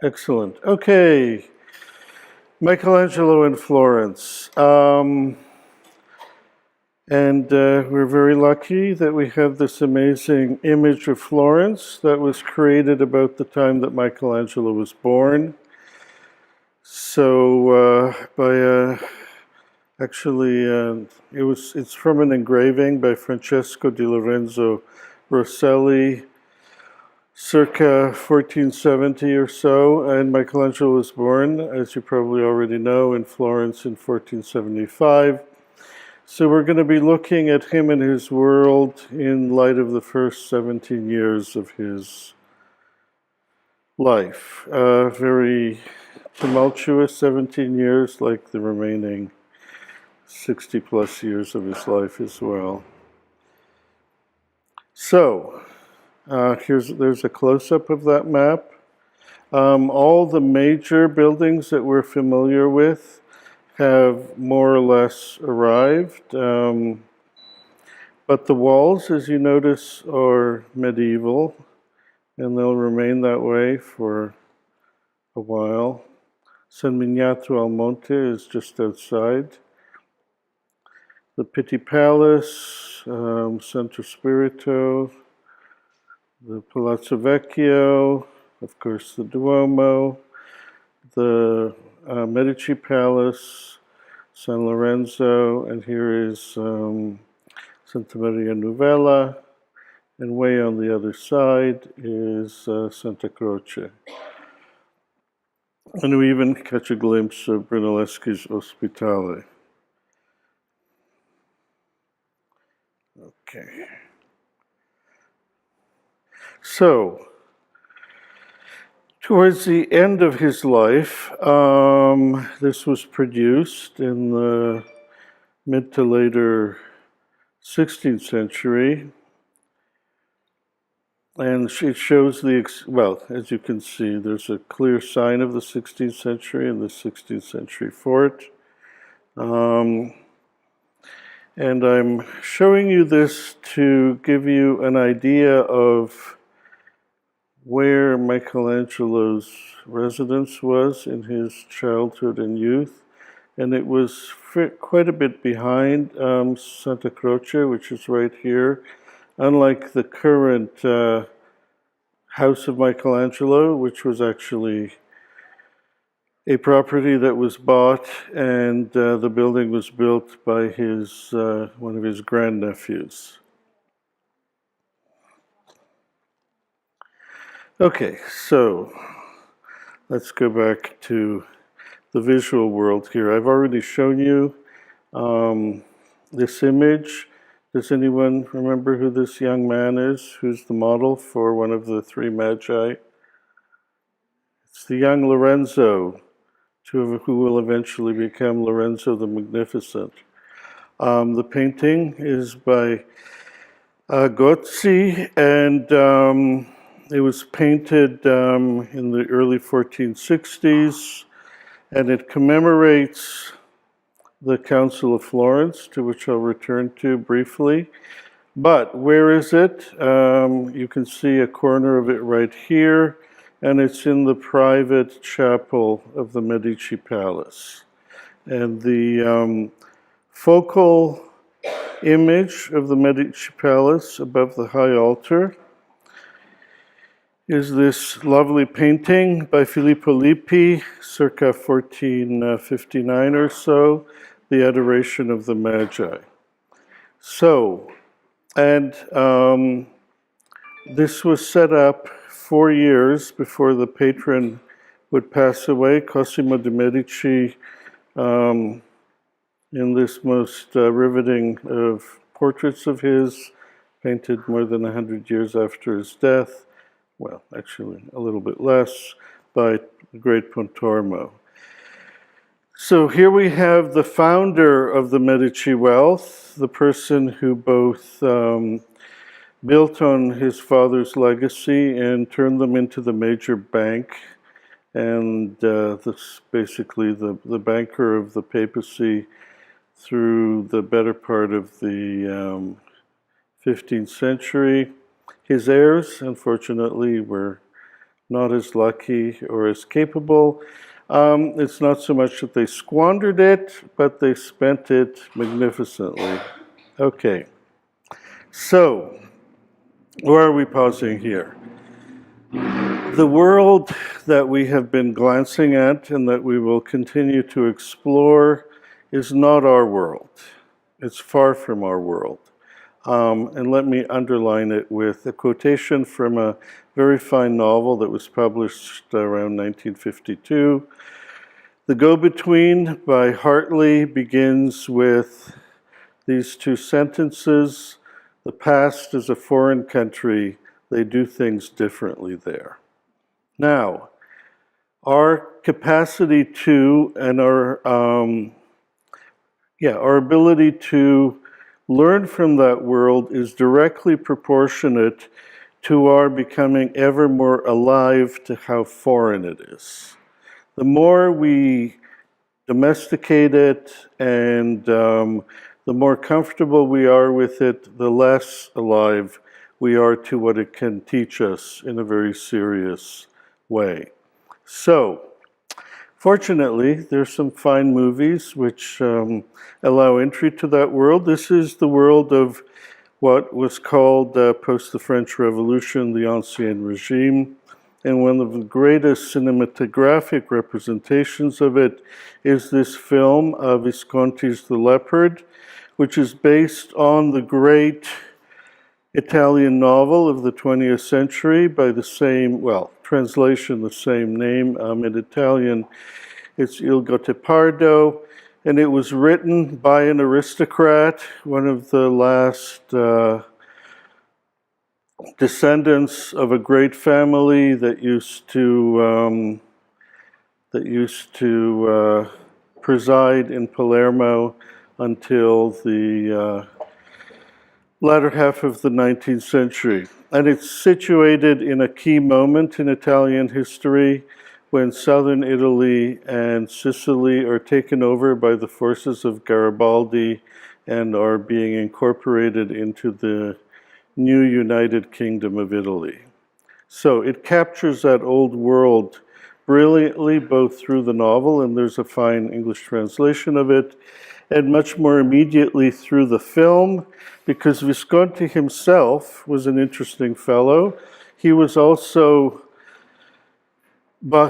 Excellent. Okay, Michelangelo in Florence. We're very lucky that we have this amazing image of Florence that was created about the time that Michelangelo was born. So, it's from an engraving by Francesco di Lorenzo Rosselli, circa 1470 or so, and Michelangelo was born, as you probably already know, in Florence in 1475. So we're going to be looking at him and his world in light of the first 17 years of his life. Very tumultuous 17 years, like the remaining 60 plus years of his life as well. So, there's a close-up of that map. All the major buildings that we're familiar with have more or less arrived, but the walls, as you notice, are medieval, and they'll remain that way for a while. San Miniato al Monte is just outside. The Pitti Palace, Centro Spirito, the Palazzo Vecchio, of course the Duomo, the Medici Palace, San Lorenzo, and here is Santa Maria Novella, and way on the other side is Santa Croce. And we even catch a glimpse of Brunelleschi's Ospitale. Okay. So, towards the end of his life, this was produced in the mid to later 16th century, and it shows as you can see, there's a clear sign of the 16th century in the 16th century fort. And I'm showing you this to give you an idea of where Michelangelo's residence was in his childhood and youth. And it was quite a bit behind Santa Croce, which is right here. Unlike the current house of Michelangelo, which was actually a property that was bought, and the building was built by one of his grandnephews. Okay, so let's go back to the visual world here. I've already shown you this image. Does anyone remember who this young man is? Who's the model for one of the three magi? It's the young Lorenzo, who will eventually become Lorenzo the Magnificent. The painting is by Gozzi, and it was painted in the early 1460s, and it commemorates the Council of Florence, to which I'll return to briefly. But where is it? You can see a corner of it right here, and it's in the private chapel of the Medici Palace. And the focal image of the Medici Palace above the high altar is this lovely painting by Filippo Lippi, circa 1459 or so, The Adoration of the Magi. So, and this was set up 4 years before the patron would pass away, Cosimo de' Medici, in this most riveting of portraits of his, painted more than 100 years after his death. Well, actually a little bit less, by the great Pontormo. So here we have the founder of the Medici wealth, the person who both built on his father's legacy and turned them into the major bank, and this basically the banker of the papacy through the better part of the 15th century. His heirs, unfortunately, were not as lucky or as capable. It's not so much that they squandered it, but they spent it magnificently. Okay, so where are we pausing here? The world that we have been glancing at and that we will continue to explore is not our world. It's far from our world. And let me underline it with a quotation from a very fine novel that was published around 1952. The Go-Between by Hartley begins with these two sentences: "The past is a foreign country, they do things differently there." Now, our capacity to and our ability to learn from that world is directly proportionate to our becoming ever more alive to how foreign it is. The more we domesticate it and the more comfortable we are with it, the less alive we are to what it can teach us in a very serious way. So, fortunately, there's some fine movies which allow entry to that world. This is the world of what was called, post the French Revolution, the Ancien Regime. And one of the greatest cinematographic representations of it is this film, Visconti's The Leopard, which is based on the great Italian novel of the 20th century by the same, translation, the same name. In Italian, it's Il Gattopardo, and it was written by an aristocrat, one of the last descendants of a great family that used to preside in Palermo until the latter half of the 19th century. And it's situated in a key moment in Italian history when southern Italy and Sicily are taken over by the forces of Garibaldi and are being incorporated into the new United Kingdom of Italy. So it captures that old world brilliantly, both through the novel, and there's a fine English translation of it, and much more immediately through the film, because Visconti himself was an interesting fellow. He was also,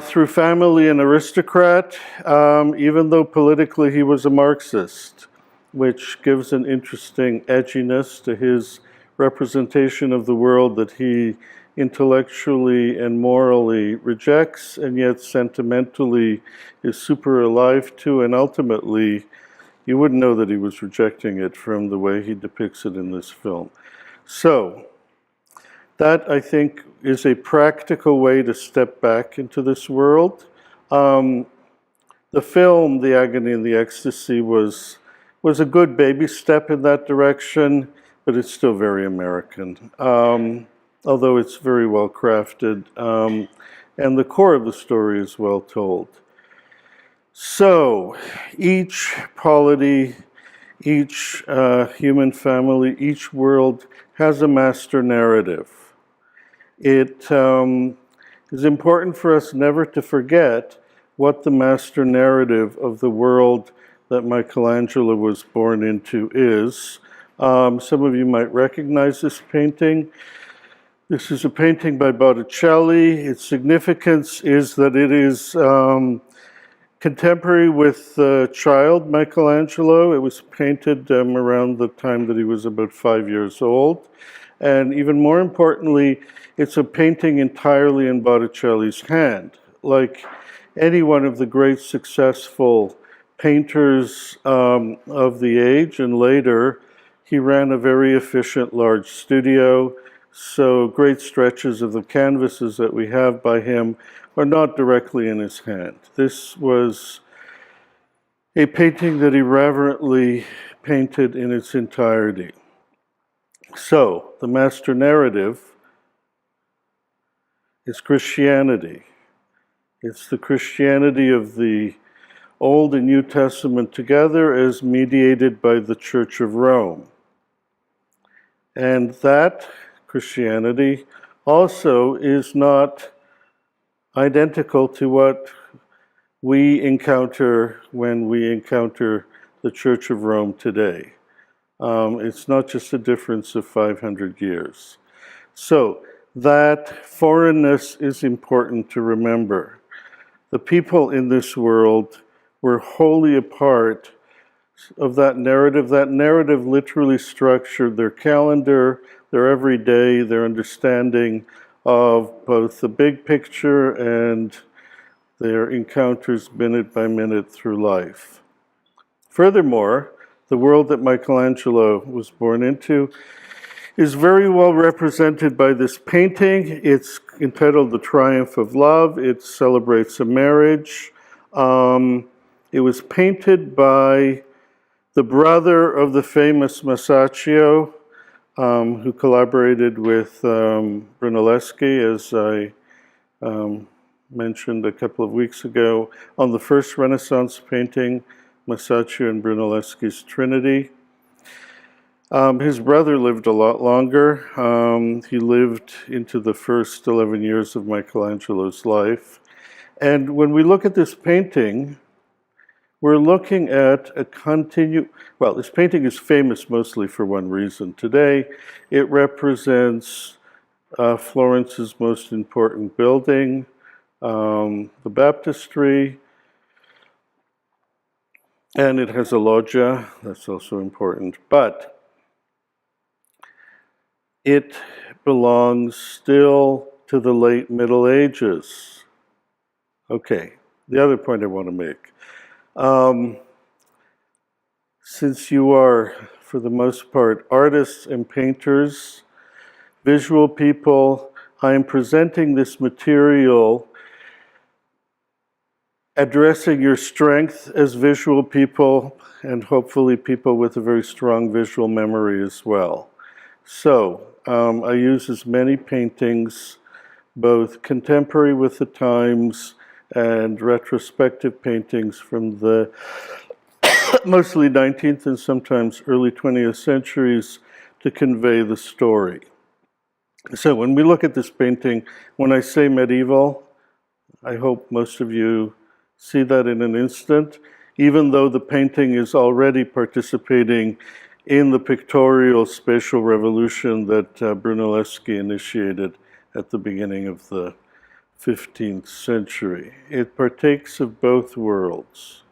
through family, an aristocrat, even though politically he was a Marxist, which gives an interesting edginess to his representation of the world that he intellectually and morally rejects, and yet sentimentally is super alive to, and ultimately you wouldn't know that he was rejecting it from the way he depicts it in this film. So, that, I think, is a practical way to step back into this world. The film, The Agony and the Ecstasy, was a good baby step in that direction, but it's still very American, although it's very well crafted, and the core of the story is well told. So, each polity, each human family, each world has a master narrative. It is important for us never to forget what the master narrative of the world that Michelangelo was born into is. Some of you might recognize this painting. This is a painting by Botticelli. Its significance is that it is contemporary with the child Michelangelo. It was painted around the time that he was about 5 years old. And even more importantly, it's a painting entirely in Botticelli's hand. Like any one of the great successful painters of the age and later, he ran a very efficient large studio. So great stretches of the canvases that we have by him are not directly in his hand. This was a painting that he reverently painted in its entirety. So, the master narrative is Christianity. It's the Christianity of the Old and New Testament together as mediated by the Church of Rome. And that Christianity also is not identical to what we encounter when we encounter the Church of Rome today. It's not just a difference of 500 years. So that foreignness is important to remember. The people in this world were wholly a part of that narrative. That narrative literally structured their calendar, their everyday, their understanding of both the big picture and their encounters minute by minute through life. Furthermore, the world that Michelangelo was born into is very well represented by this painting. It's entitled The Triumph of Love. It celebrates a marriage. It was painted by the brother of the famous Masaccio, who collaborated with Brunelleschi, as I mentioned a couple of weeks ago, on the first Renaissance painting, Masaccio and Brunelleschi's Trinity. His brother lived a lot longer. He lived into the first 11 years of Michelangelo's life. And when we look at this painting, we're looking at a well, this painting is famous mostly for one reason. Today, it represents Florence's most important building, the baptistry, and it has a loggia. That's also important. But it belongs still to the late Middle Ages. Okay, the other point I want to make. Since you are, for the most part, artists and painters, visual people, I am presenting this material addressing your strength as visual people and hopefully people with a very strong visual memory as well. So I use as many paintings, both contemporary with the times and retrospective paintings from the mostly 19th and sometimes early 20th centuries to convey the story. So when we look at this painting, when I say medieval, I hope most of you see that in an instant, even though the painting is already participating in the pictorial spatial revolution that Brunelleschi initiated at the beginning of the 15th century. It partakes of both worlds.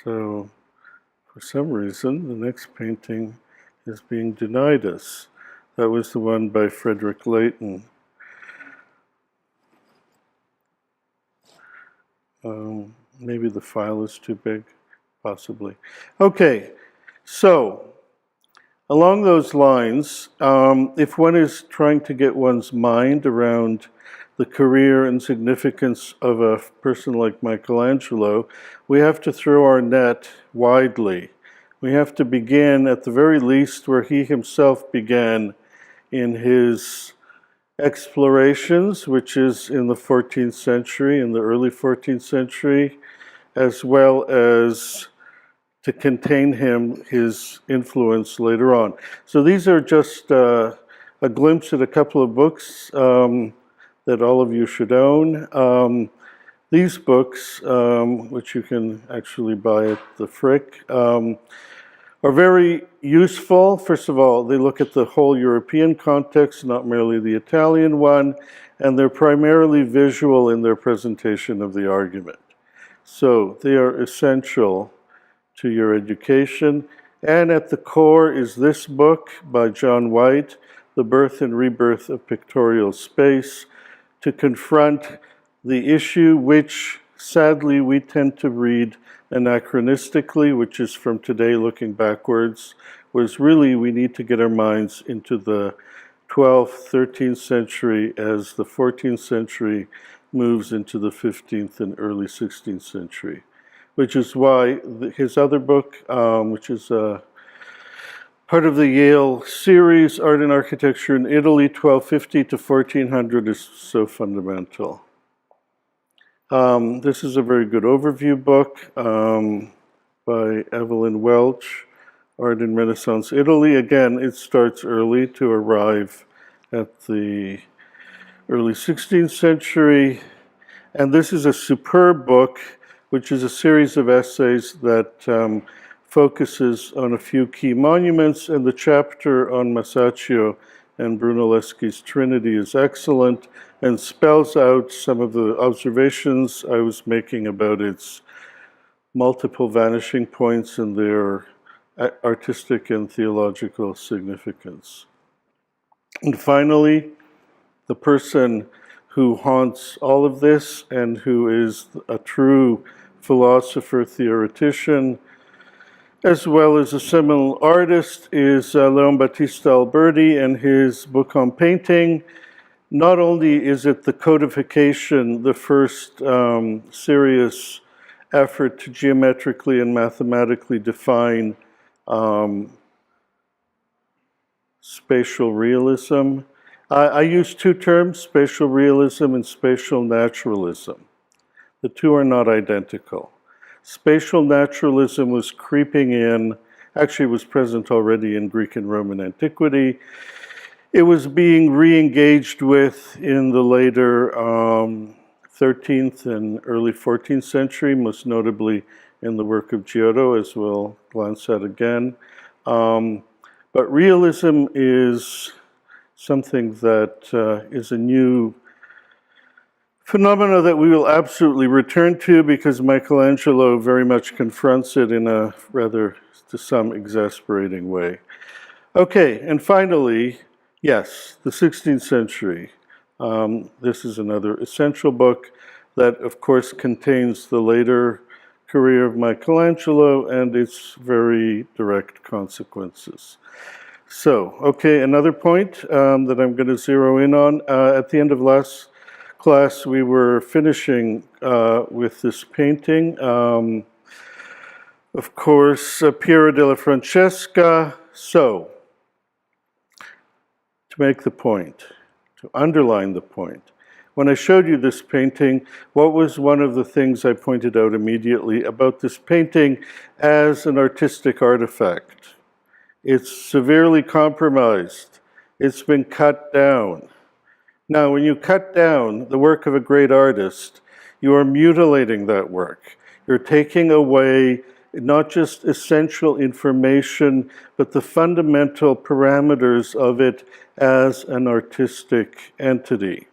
So, for some reason, the next painting is being denied us. That was the one by Frederick Leighton. Maybe the file is too big, possibly. Okay, so along those lines, if one is trying to get one's mind around the career and significance of a person like Michelangelo, we have to throw our net widely. We have to begin, at the very least, where he himself began in his explorations, which is in the 14th century, in the early 14th century, as well as to contain him, his influence later on. So these are just a glimpse at a couple of books that all of you should own. These books, which you can actually buy at the Frick, are very useful. First of all, they look at the whole European context, not merely the Italian one, and they're primarily visual in their presentation of the argument. So they are essential to your education. And at the core is this book by John White, The Birth and Rebirth of Pictorial Space, to confront the issue which, sadly, we tend to read anachronistically, which is from today looking backwards, was really we need to get our minds into the 12th, 13th century as the 14th century moves into the 15th and early 16th century, which is why his other book, which is part of the Yale series, Art and Architecture in Italy, 1250 to 1400, is so fundamental. This is a very good overview book by Evelyn Welch, Art in Renaissance Italy. Again, it starts early to arrive at the early 16th century. And this is a superb book, which is a series of essays that focuses on a few key monuments, and the chapter on Masaccio and Brunelleschi's Trinity is excellent and spells out some of the observations I was making about its multiple vanishing points and their artistic and theological significance. And finally, the person who haunts all of this and who is a true philosopher, theoretician, as well as a seminal artist, is Leon Battista Alberti and his book on painting. Not only is it the codification, the first serious effort to geometrically and mathematically define spatial realism. I use two terms, spatial realism and spatial naturalism. The two are not identical. Spatial naturalism was creeping in, actually it was present already in Greek and Roman antiquity. It was being re-engaged with in the later 13th and early 14th century, most notably in the work of Giotto, as we'll glance at again. But realism is something that is a new phenomena that we will absolutely return to, because Michelangelo very much confronts it in a rather, to some, exasperating way. Okay, and finally, yes, the 16th century. This is another essential book that, of course, contains the later career of Michelangelo and its very direct consequences. So, okay, another point that I'm going to zero in on. At the end of last class, we were finishing with this painting. Of course, Piero della Francesca. So, to make the point, to underline the point, when I showed you this painting, what was one of the things I pointed out immediately about this painting as an artistic artifact? It's severely compromised. It's been cut down. Now, when you cut down the work of a great artist, you are mutilating that work. You're taking away not just essential information, but the fundamental parameters of it as an artistic entity.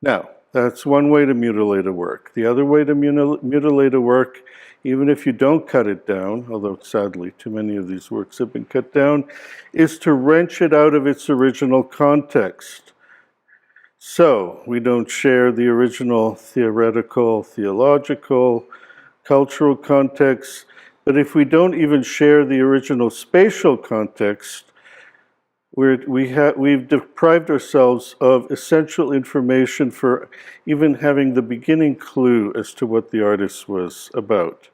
Now, that's one way to mutilate a work. The other way to mutilate a work, even if you don't cut it down, although sadly too many of these works have been cut down, is to wrench it out of its original context. So, we don't share the original theoretical, theological, cultural context, but if we don't even share the original spatial context, we've deprived ourselves of essential information for even having the beginning clue as to what the artist was about.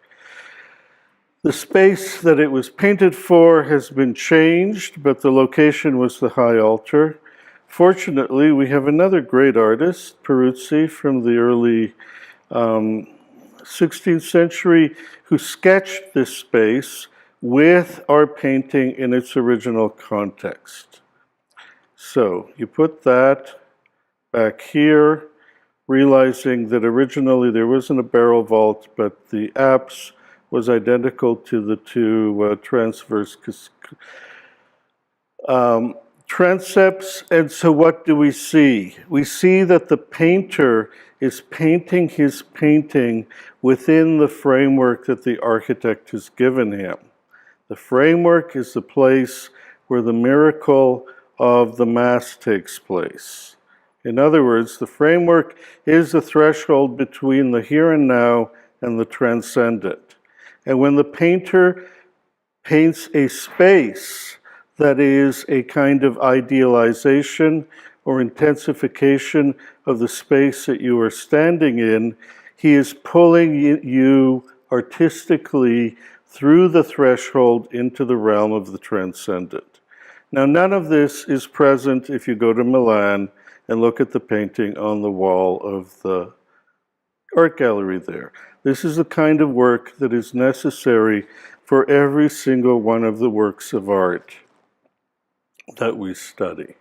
The space that it was painted for has been changed, but the location was the high altar. Fortunately, we have another great artist, Peruzzi, from the early 16th century, who sketched this space with our painting in its original context. So you put that back here, realizing that originally there wasn't a barrel vault, but the apse was identical to the two transverse transepts. And so what do we see? We see that the painter is painting his painting within the framework that the architect has given him. The framework is the place where the miracle of the Mass takes place. In other words, the framework is the threshold between the here and now and the transcendent. And when the painter paints a space that is a kind of idealization or intensification of the space that you are standing in, he is pulling you artistically through the threshold into the realm of the transcendent. Now, none of this is present if you go to Milan and look at the painting on the wall of the art gallery there. This is the kind of work that is necessary for every single one of the works of art that we study.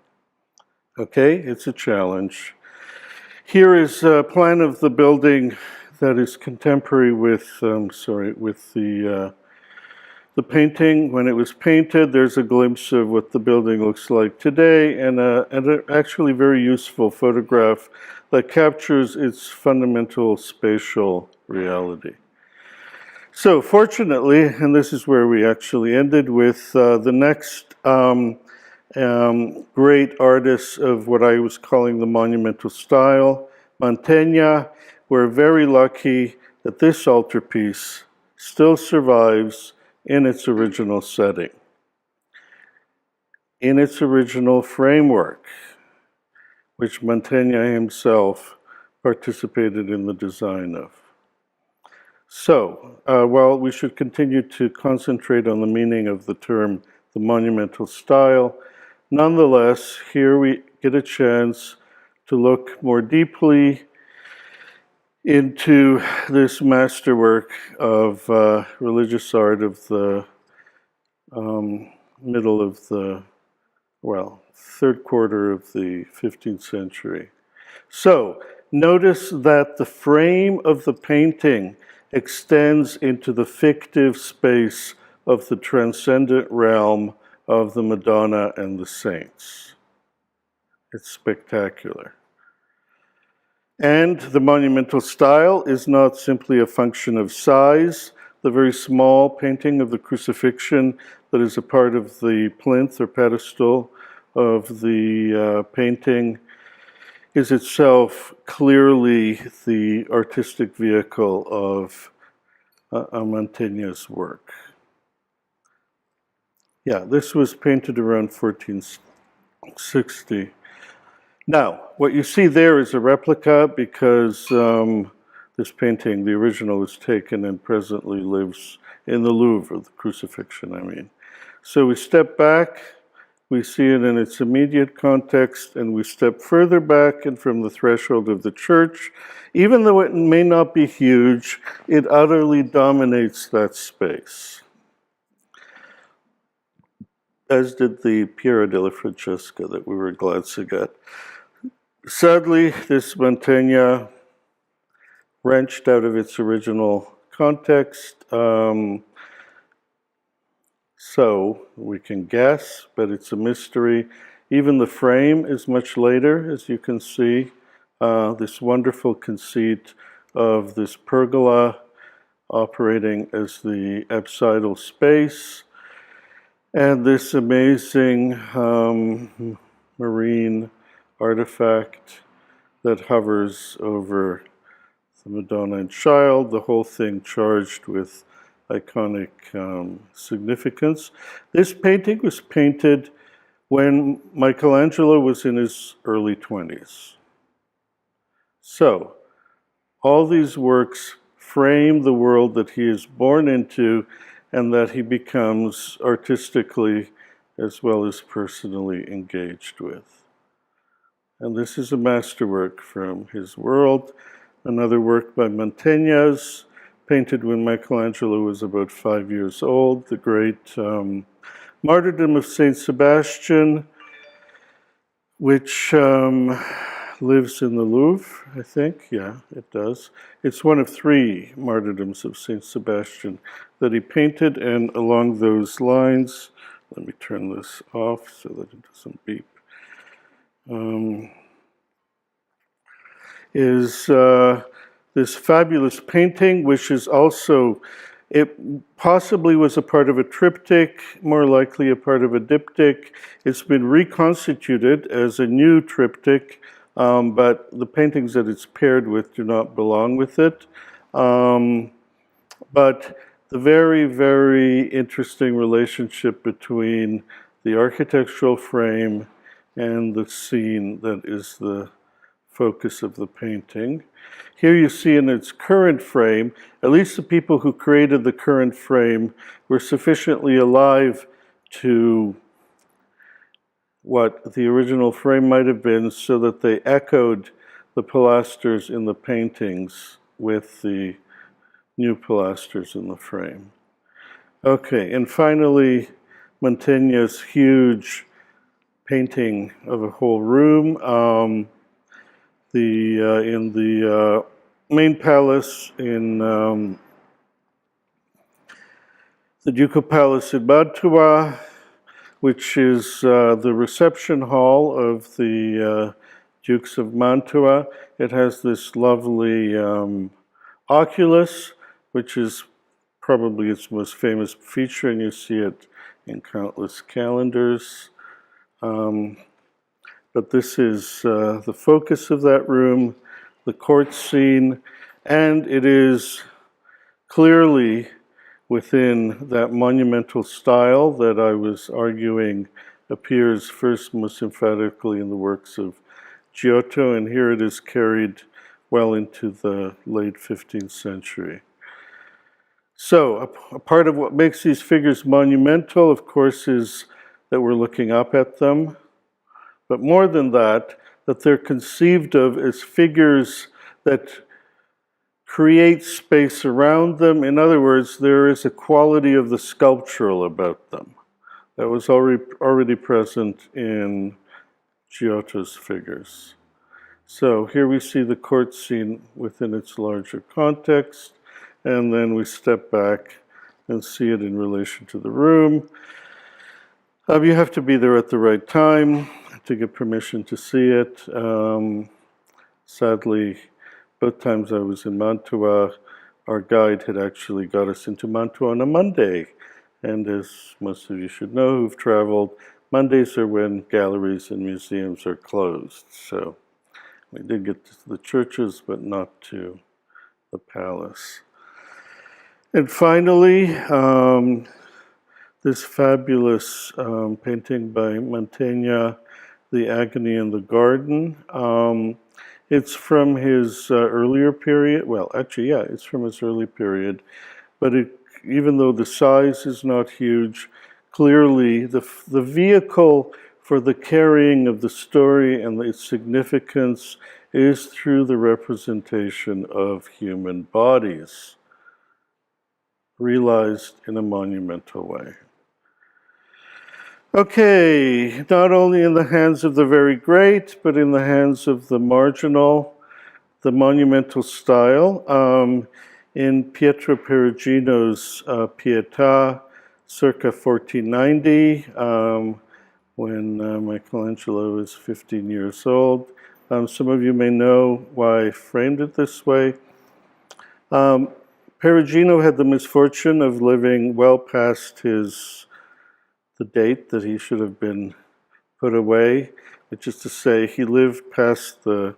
Okay, it's a challenge. Here is a plan of the building that is contemporary with, with the painting. When it was painted, there's a glimpse of what the building looks like today, and an actually very useful photograph that captures its fundamental spatial reality. So fortunately, and this is where we actually ended with the next great artists of what I was calling the monumental style, Mantegna. We're very lucky that this altarpiece still survives in its original setting, in its original framework, which Mantegna himself participated in the design of. So, while we should continue to concentrate on the meaning of the term the monumental style, nonetheless, here we get a chance to look more deeply into this masterwork of religious art of the middle of the, third quarter of the 15th century. So, notice that the frame of the painting extends into the fictive space of the transcendent realm of the Madonna and the saints. It's spectacular. And the monumental style is not simply a function of size. The very small painting of the crucifixion that is a part of the plinth or pedestal of the painting is itself clearly the artistic vehicle of Mantegna's work. Yeah, this was painted around 1460. Now, what you see there is a replica because this painting, the original, was taken and presently lives in the Louvre, the crucifixion, I mean. So we step back, we see it in its immediate context, and we step further back and from the threshold of the church. Even though it may not be huge, it utterly dominates that space, as did the Piero della Francesca that we were glad to get. Sadly, this Mantegna wrenched out of its original context. So we can guess, but it's a mystery. Even the frame is much later, as you can see. This wonderful conceit of this pergola operating as the apsidal space, and this amazing marine artifact that hovers over the Madonna and Child, the whole thing charged with iconic significance. This painting was painted when Michelangelo was in his early 20s. So, all these works frame the world that he is born into and that he becomes artistically as well as personally engaged with. And this is a masterwork from his world. Another work by Mantegna's, painted when Michelangelo was about 5 years old, the great Martyrdom of Saint Sebastian, which lives in the Louvre, I think. Yeah, it does. It's one of 3 martyrdoms of Saint Sebastian that he painted, and along those lines, let me turn this off so that it doesn't beep, is this fabulous painting, which is also, it possibly was a part of a triptych, more likely a part of a diptych. It's been reconstituted as a new triptych, but the paintings that it's paired with do not belong with it. But the very, very interesting relationship between the architectural frame and the scene that is the focus of the painting. Here you see in its current frame, at least the people who created the current frame were sufficiently alive to what the original frame might have been so that they echoed the pilasters in the paintings with the new pilasters in the frame. Okay, and finally, Mantegna's huge painting of a whole room. In the main palace in the Ducal Palace in Mantua, which is the reception hall of the Dukes of Mantua. It has this lovely oculus, which is probably its most famous feature, and you see it in countless calendars. But this is the focus of that room, the court scene, and it is clearly within that monumental style that I was arguing appears first most emphatically in the works of Giotto, and here it is carried well into the late 15th century. So, a part of what makes these figures monumental, of course, is that we're looking up at them. But more than that, that they're conceived of as figures that create space around them. In other words, there is a quality of the sculptural about them that was already present in Giotto's figures. So here we see the court scene within its larger context, and then we step back and see it in relation to the room. You have to be there at the right time to get permission to see it. Sadly, both times I was in Mantua, our guide had actually got us into Mantua on a Monday. And as most of you should know who've traveled, Mondays are when galleries and museums are closed. So we did get to the churches, but not to the palace. And finally, this fabulous painting by Mantegna, The Agony in the Garden. It's from his earlier period. Well, actually, yeah, it's from his early period. But even though the size is not huge, clearly the vehicle for the carrying of the story and its significance is through the representation of human bodies, realized in a monumental way. Okay, not only in the hands of the very great, but in the hands of the marginal, the monumental style. In Pietro Perugino's Pietà, circa 1490, when Michelangelo was 15 years old. Some of you may know why I framed it this way. Perugino had the misfortune of living well past the date that he should have been put away, which is to say he lived past the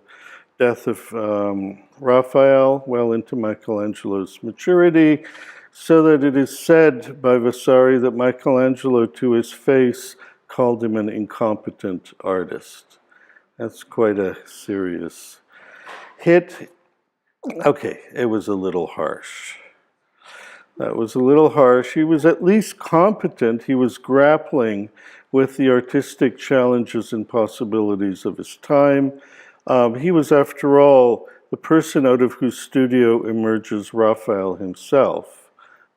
death of Raphael well into Michelangelo's maturity, so that it is said by Vasari that Michelangelo to his face called him an incompetent artist. That's quite a serious hit. Okay, it was a little harsh. That was a little harsh. He was at least competent. He was grappling with the artistic challenges and possibilities of his time. He was, after all, the person out of whose studio emerges Raphael himself.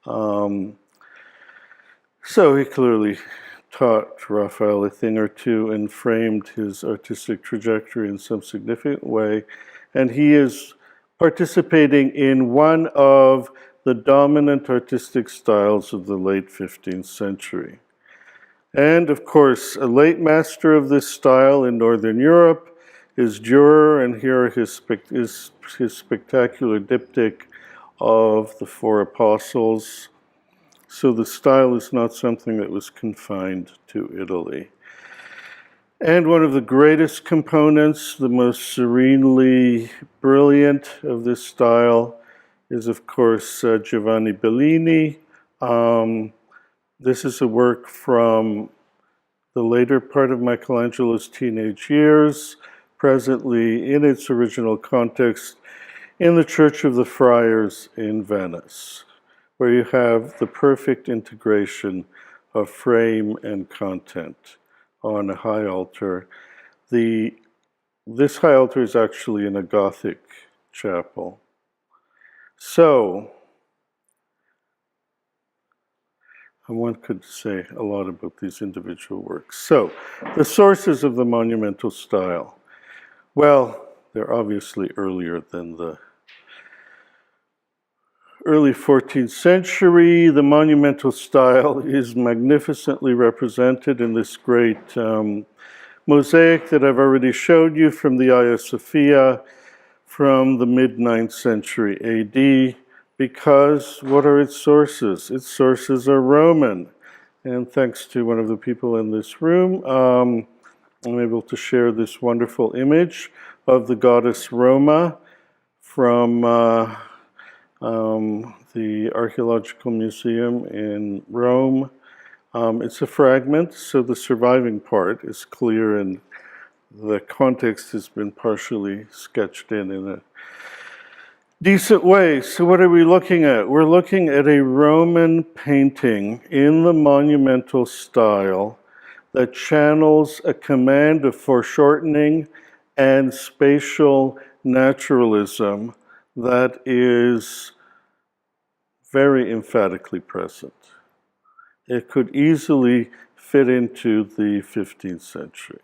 So he clearly taught Raphael a thing or two and framed his artistic trajectory in some significant way. And he is participating in one of the dominant artistic styles of the late 15th century. And of course, a late master of this style in Northern Europe is Dürer, and here is his spectacular diptych of the Four Apostles. So the style is not something that was confined to Italy. And one of the greatest components, the most serenely brilliant of this style, is of course Giovanni Bellini. This is a work from the later part of Michelangelo's teenage years, presently in its original context in the Church of the Friars in Venice, where you have the perfect integration of frame and content on a high altar. This high altar is actually in a Gothic chapel. So, And one could say a lot about these individual works. So, the sources of the monumental style. Well, they're obviously earlier than the early 14th century. The monumental style is magnificently represented in this great mosaic that I've already showed you from the Hagia Sophia from the mid-9th century AD. Because what are its sources? Its sources are Roman. And thanks to one of the people in this room, I'm able to share this wonderful image of the goddess Roma from the Archaeological Museum in Rome. It's a fragment, so the surviving part is clear and the context has been partially sketched in a decent way. So what are we looking at? We're looking at a Roman painting in the monumental style that channels a command of foreshortening and spatial naturalism that is very emphatically present. It could easily fit into the 15th century.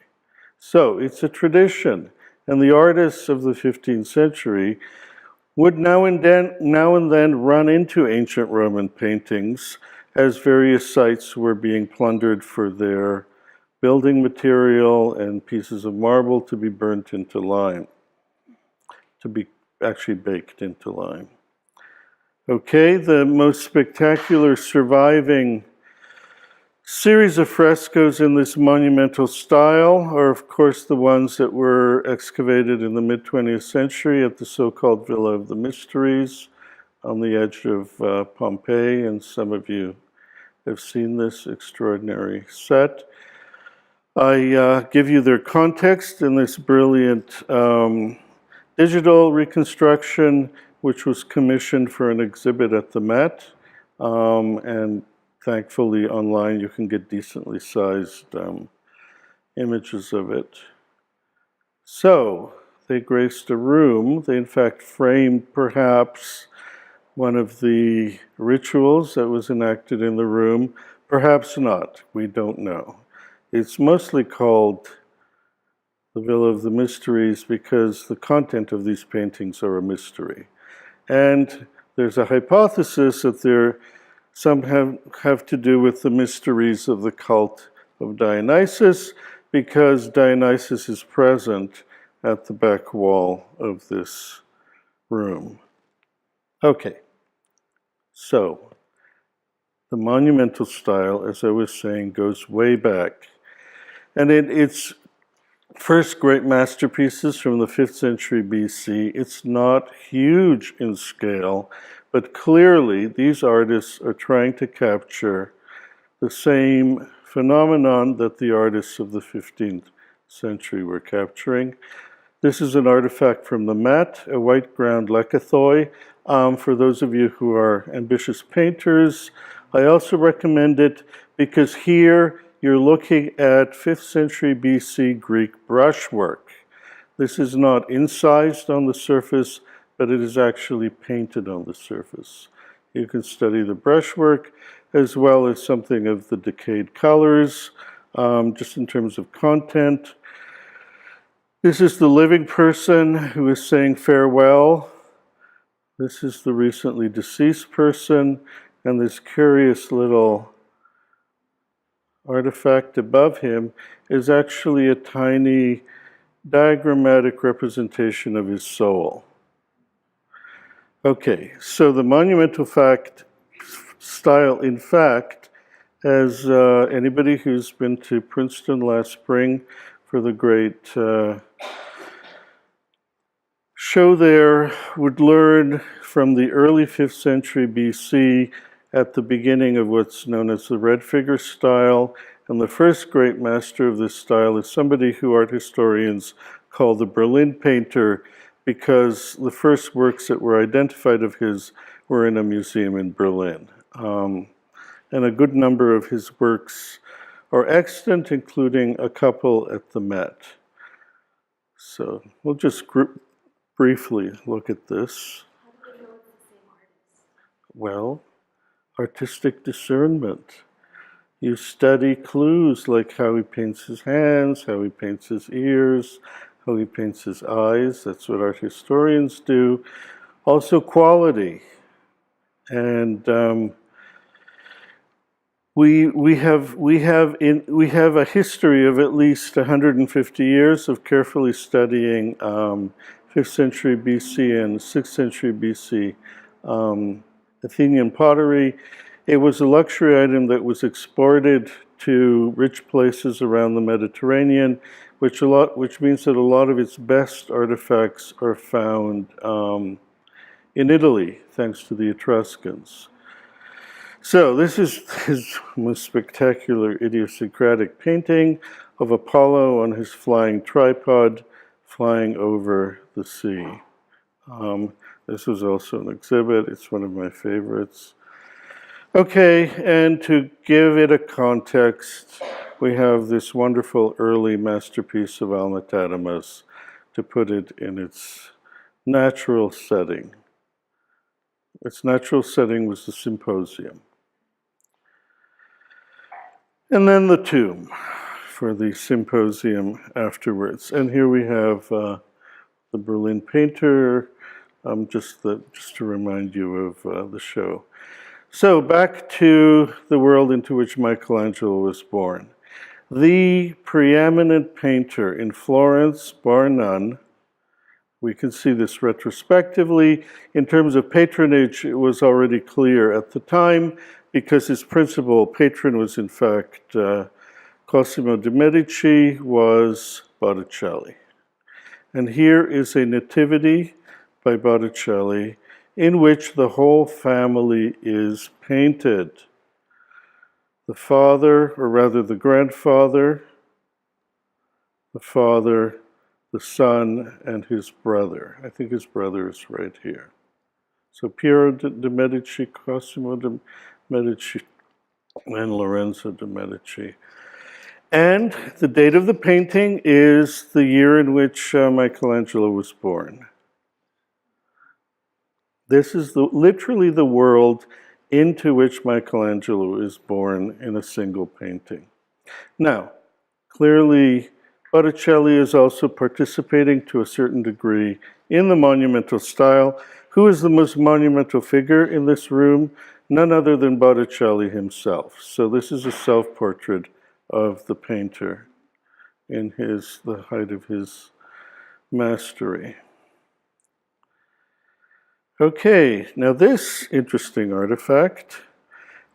So it's a tradition, and the artists of the 15th century would now and then run into ancient Roman paintings as various sites were being plundered for their building material and pieces of marble to be burnt into lime, to be actually baked into lime. Okay, the most spectacular surviving series of frescoes in this monumental style are, of course, the ones that were excavated in the mid-20th century at the so-called Villa of the Mysteries on the edge of Pompeii, and some of you have seen this extraordinary set. I give you their context in this brilliant digital reconstruction, which was commissioned for an exhibit at the Met, and thankfully online you can get decently sized images of it. So they graced a room. They in fact framed perhaps one of the rituals that was enacted in the room. Perhaps not, we don't know. It's mostly called the Villa of the Mysteries because the content of these paintings are a mystery. And there's a hypothesis that some have to do with the mysteries of the cult of Dionysus, because Dionysus is present at the back wall of this room. Okay, so the monumental style, as I was saying, goes way back. And its first great masterpieces from the 5th century BC. It's not huge in scale, but clearly these artists are trying to capture the same phenomenon that the artists of the 15th century were capturing. This is an artifact from the Met, a white ground lekythoi. For those of you who are ambitious painters, I also recommend it because here you're looking at 5th century BC Greek brushwork. This is not incised on the surface, but it is actually painted on the surface. You can study the brushwork as well as something of the decayed colors, just in terms of content. This is the living person who is saying farewell. This is the recently deceased person, and this curious little artifact above him is actually a tiny diagrammatic representation of his soul. Okay, so the monumental style, in fact, as anybody who's been to Princeton last spring for the great show there would learn from the early 5th century BC at the beginning of what's known as the red figure style. And the first great master of this style is somebody who art historians call the Berlin painter, because the first works that were identified of his were in a museum in Berlin. And a good number of his works are extant, including a couple at the Met. So we'll just briefly look at this. How do we know it's the same artist? Well, artistic discernment. You study clues like how he paints his hands, how he paints his ears, how he paints his eyes. That's what art historians do. Also quality. And we have a history of at least 150 years of carefully studying 5th century BC and 6th century BC Athenian pottery. It was a luxury item that was exported to rich places around the Mediterranean, which means that a lot of its best artifacts are found in Italy, thanks to the Etruscans. So this is his most spectacular idiosyncratic painting of Apollo on his flying tripod, flying over the sea. This was also an exhibit. It's one of my favorites. Okay, and to give it a context, we have this wonderful early masterpiece of Alma-Tademos to put it in its natural setting. Its natural setting was the symposium. And then the tomb for the symposium afterwards. And here we have the Berlin painter, just to remind you of the show. So back to the world into which Michelangelo was born. The preeminent painter in Florence, bar none. We can see this retrospectively. In terms of patronage, it was already clear at the time because his principal patron was in fact Cosimo de' Medici, was Botticelli. And here is a nativity by Botticelli in which the whole family is painted. The father, or rather the grandfather, the father, the son, and his brother. I think his brother is right here. So Piero de' Medici, Cosimo de' Medici, and Lorenzo de' Medici. And the date of the painting is the year in which Michelangelo was born. This is literally the world into which Michelangelo is born in a single painting. Now, clearly, Botticelli is also participating to a certain degree in the monumental style. Who is the most monumental figure in this room? None other than Botticelli himself. So this is a self-portrait of the painter in the height of his mastery. Okay, now this interesting artifact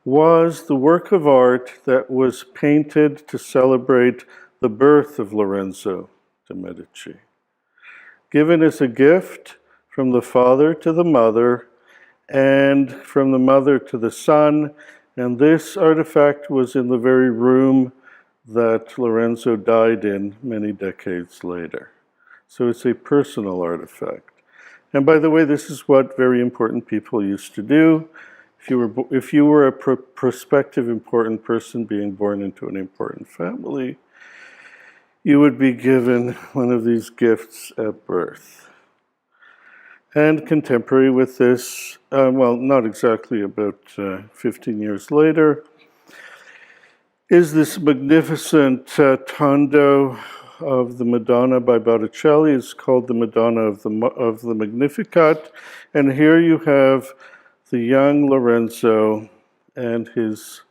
was the work of art that was painted to celebrate the birth of Lorenzo de' Medici. Given as a gift from the father to the mother, and from the mother to the son, and this artifact was in the very room that Lorenzo died in many decades later. So it's a personal artifact. And by the way, this is what very important people used to do. If you were a prospective important person being born into an important family, you would be given one of these gifts at birth. And contemporary with this, well, not exactly, about 15 years later, is this magnificent tondo of the Madonna by Botticelli. It's called the Madonna of the Magnificat. And here you have the young Lorenzo and his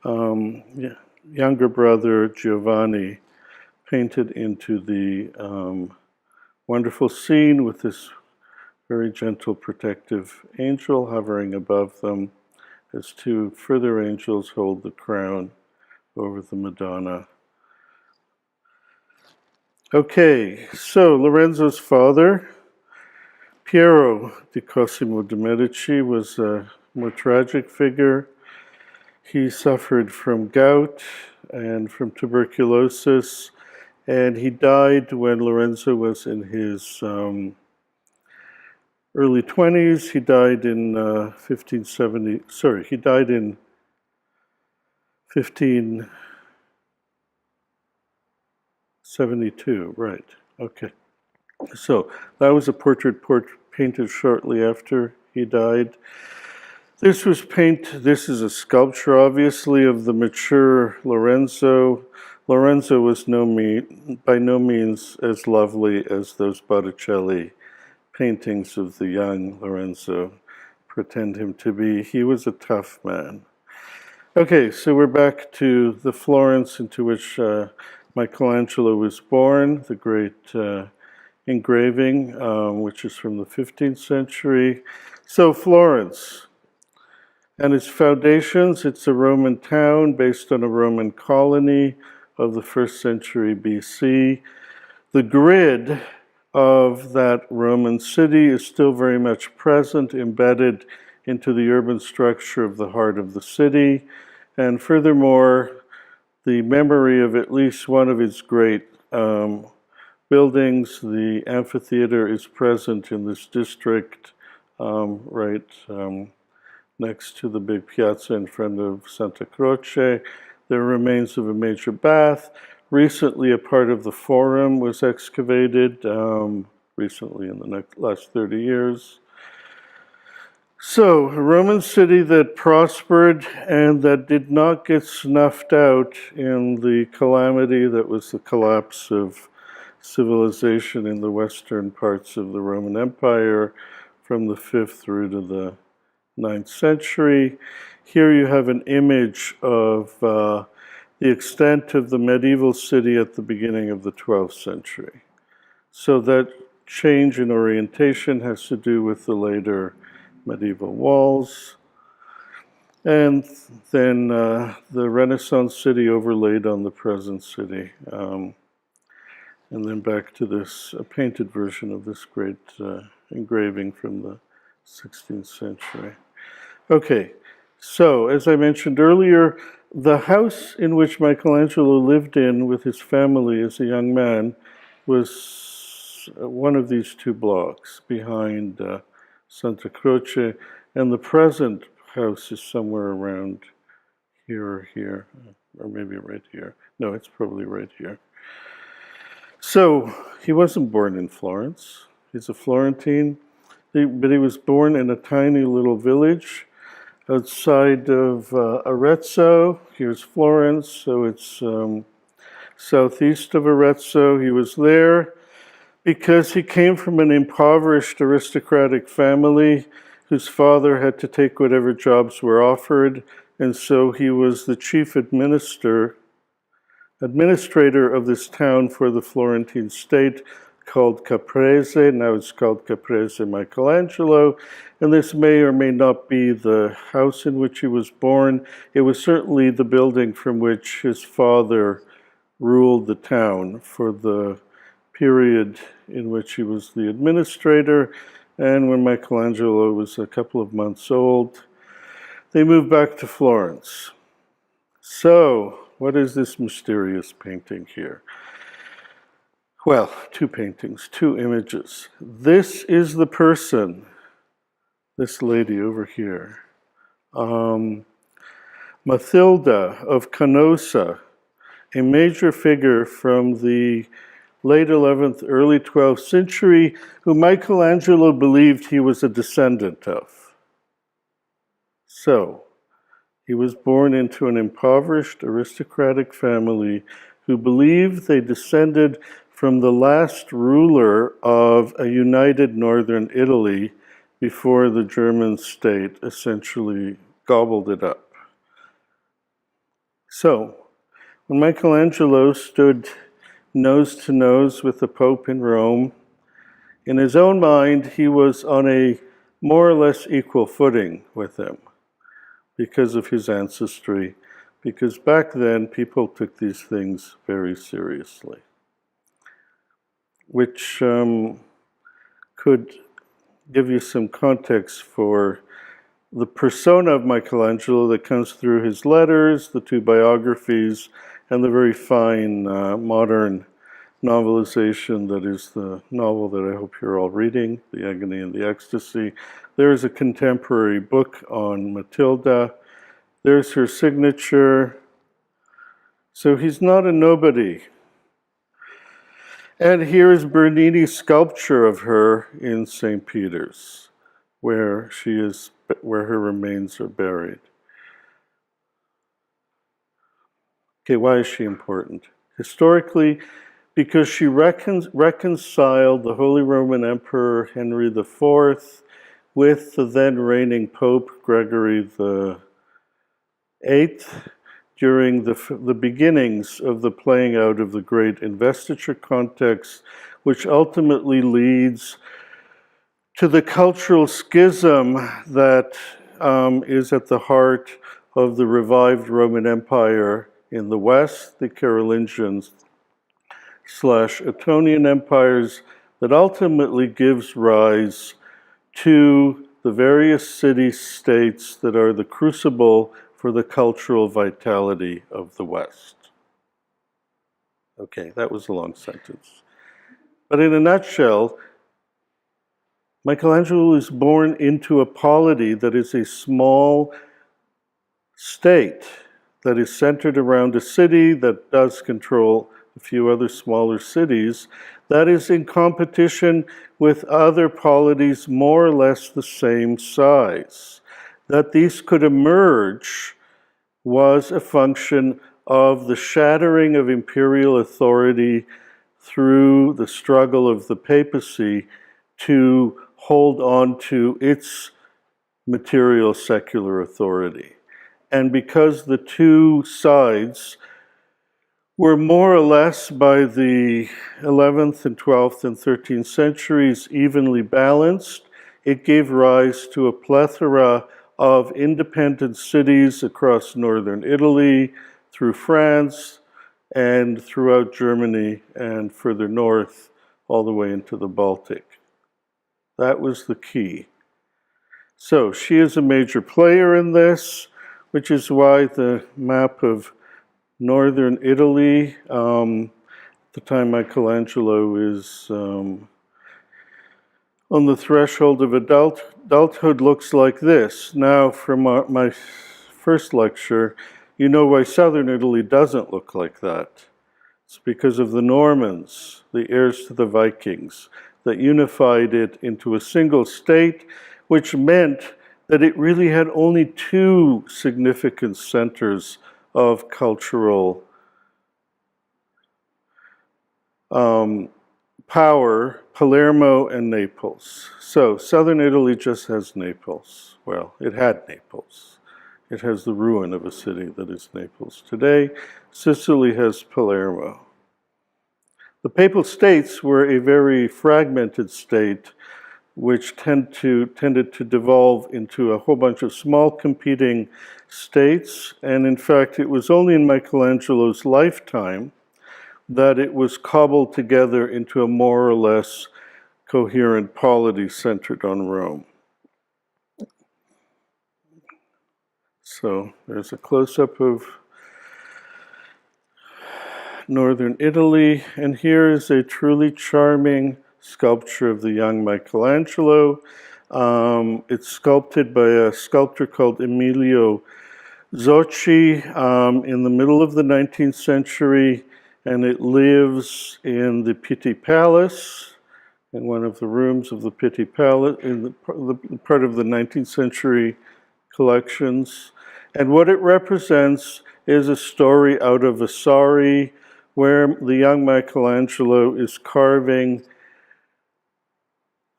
younger brother Giovanni painted into the wonderful scene with this very gentle protective angel hovering above them as two further angels hold the crown over the Madonna. Okay, so Lorenzo's father, Piero di Cosimo de' Medici, was a more tragic figure. He suffered from gout and from tuberculosis, and he died when Lorenzo was in his early 20s. He died in 1570, sorry, he died in 1572, right, okay. So that was a portrait painted shortly after he died. This is a sculpture, obviously, of the mature Lorenzo. Lorenzo was by no means as lovely as those Botticelli paintings of the young Lorenzo pretend him to be. He was a tough man. Okay, so we're back to the Florence into which Michelangelo was born, the great engraving, which is from the 15th century. So Florence. And its foundations, it's a Roman town based on a Roman colony of the 1st century BC. The grid of that Roman city is still very much present, embedded into the urban structure of the heart of the city. And furthermore, the memory of at least one of its great buildings, the amphitheater, is present in this district, next to the big piazza in front of Santa Croce. There are remains of a major bath. Recently, a part of the Forum was excavated, recently in the last 30 years. So, a Roman city that prospered and that did not get snuffed out in the calamity that was the collapse of civilization in the western parts of the Roman Empire from the 5th through to the 9th century. Here you have an image of the extent of the medieval city at the beginning of the 12th century. So that change in orientation has to do with the later medieval walls. And then the Renaissance city overlaid on the present city. And then back to this painted version of this great engraving from the 16th century. Okay, so as I mentioned earlier, the house in which Michelangelo lived in with his family as a young man was one of these two blocks behind Santa Croce, and the present house is somewhere around here or here, or maybe right here. No, it's probably right here. So he wasn't born in Florence. He's a Florentine, but he was born in a tiny little village outside of Arezzo. Here's Florence, so it's southeast of Arezzo. He was there because he came from an impoverished aristocratic family whose father had to take whatever jobs were offered, and so he was the chief administrator of this town for the Florentine state called Caprese. Now it's called Caprese Michelangelo, and this may or may not be the house in which he was born. It was certainly the building from which his father ruled the town for the period in which he was the administrator. And when Michelangelo was a couple of months old, they moved back to Florence. So, what is this mysterious painting here? Well, two paintings, two images. This is the person, this lady over here, Matilda of Canossa, a major figure from the late 11th, early 12th century, who Michelangelo believed he was a descendant of. So, he was born into an impoverished aristocratic family who believed they descended from the last ruler of a united northern Italy before the German state essentially gobbled it up. So, when Michelangelo stood nose to nose with the Pope in Rome, in his own mind, he was on a more or less equal footing with him because of his ancestry, because back then people took these things very seriously, which could give you some context for the persona of Michelangelo that comes through his letters, the two biographies, and the very fine modern novelization that is the novel that I hope you're all reading, The Agony and the Ecstasy. There is a contemporary book on Matilda. There's her signature. So he's not a nobody. And here is Bernini's sculpture of her in St. Peter's, where she is where her remains are buried. Okay, why is she important? Historically, because she reconciled the Holy Roman Emperor Henry IV with the then reigning Pope Gregory VIII during the beginnings of the playing out of the great investiture context, which ultimately leads to the cultural schism that is at the heart of the revived Roman Empire in the West, the Carolingian/Ottonian empires, that ultimately gives rise to the various city-states that are the crucible for the cultural vitality of the West. Okay, that was a long sentence. But in a nutshell, Michelangelo is born into a polity that is a small state that is centered around a city that does control a few other smaller cities, that is in competition with other polities more or less the same size. That these could emerge was a function of the shattering of imperial authority through the struggle of the papacy to hold on to its material secular authority. And because the two sides were more or less by the 11th and 12th and 13th centuries evenly balanced, it gave rise to a plethora of independent cities across northern Italy, through France, and throughout Germany, and further north, all the way into the Baltic. That was the key. So she is a major player in this, which is why the map of northern Italy, at the time Michelangelo is on the threshold of adulthood, looks like this. Now, from my first lecture, you know why southern Italy doesn't look like that. It's because of the Normans, the heirs to the Vikings, that unified it into a single state, which meant that it really had only two significant centers of cultural power, Palermo and Naples. So southern Italy just has Naples. Well, it had Naples. It has the ruin of a city that is Naples today. Sicily has Palermo. The Papal States were a very fragmented state which tended to devolve into a whole bunch of small competing states. And in fact, it was only in Michelangelo's lifetime that it was cobbled together into a more or less coherent polity centered on Rome. So there's a close-up of northern Italy, and here is a truly charming sculpture of the young Michelangelo. It's sculpted by a sculptor called Emilio Zocchi in the middle of the 19th century, and it lives in the Pitti Palace, in one of the rooms of the Pitti Palace, in the part of the 19th century collections. And what it represents is a story out of Vasari, where the young Michelangelo is carving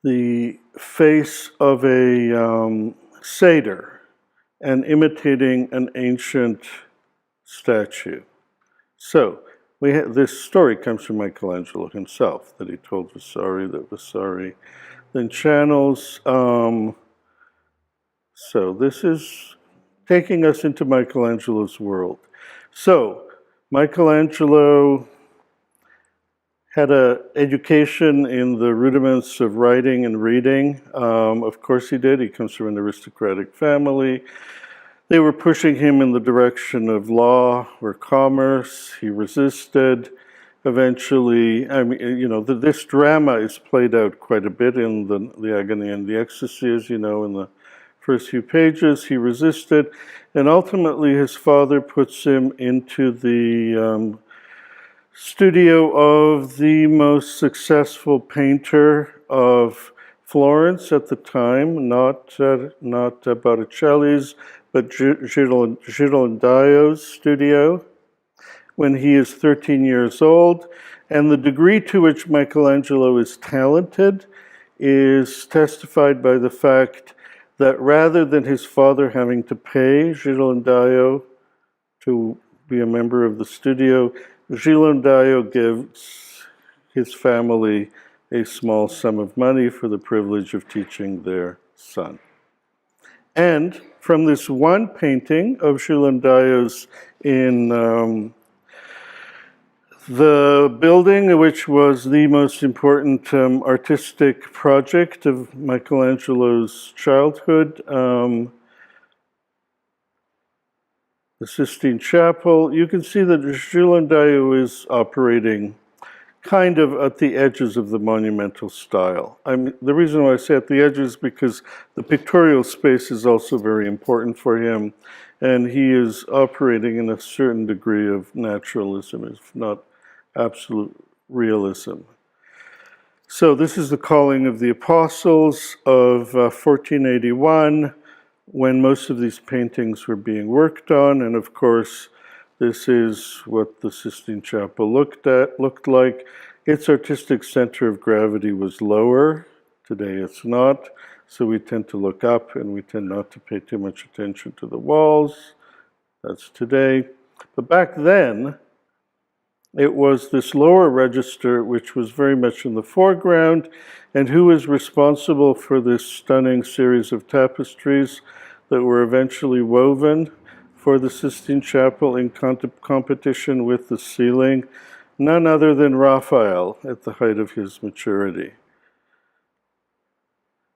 the face of a satyr and imitating an ancient statue. So this story comes from Michelangelo himself, that he told Vasari, that Vasari then channels. So this is taking us into Michelangelo's world. So Michelangelo had an education in the rudiments of writing and reading. Of course he did. He comes from an aristocratic family. They were pushing him in the direction of law or commerce. He resisted. Eventually, this drama is played out quite a bit in the Agony and the Ecstasy, as you know, in the first few pages. He resisted, and ultimately his father puts him into the studio of the most successful painter of Florence at the time, not Botticelli's, but Ghirlandaio's studio, when he is 13 years old. And the degree to which Michelangelo is talented is testified by the fact that rather than his father having to pay Ghirlandaio to be a member of the studio, Ghirlandaio gives his family a small sum of money for the privilege of teaching their son. And from this one painting of Ghirlandaio's in the building, which was the most important artistic project of Michelangelo's childhood, the Sistine Chapel, you can see that Ghirlandaio is operating kind of at the edges of the monumental style. The reason why I say at the edges is because the pictorial space is also very important for him, and he is operating in a certain degree of naturalism, if not absolute realism. So this is the Calling of the Apostles of 1481, when most of these paintings were being worked on, and of course this is what the Sistine Chapel looked like. Its artistic center of gravity was lower. Today it's not, so we tend to look up and we tend not to pay too much attention to the walls. That's today. But back then, it was this lower register which was very much in the foreground, and who was responsible for this stunning series of tapestries that were eventually woven for the Sistine Chapel in competition with the ceiling? None other than Raphael at the height of his maturity.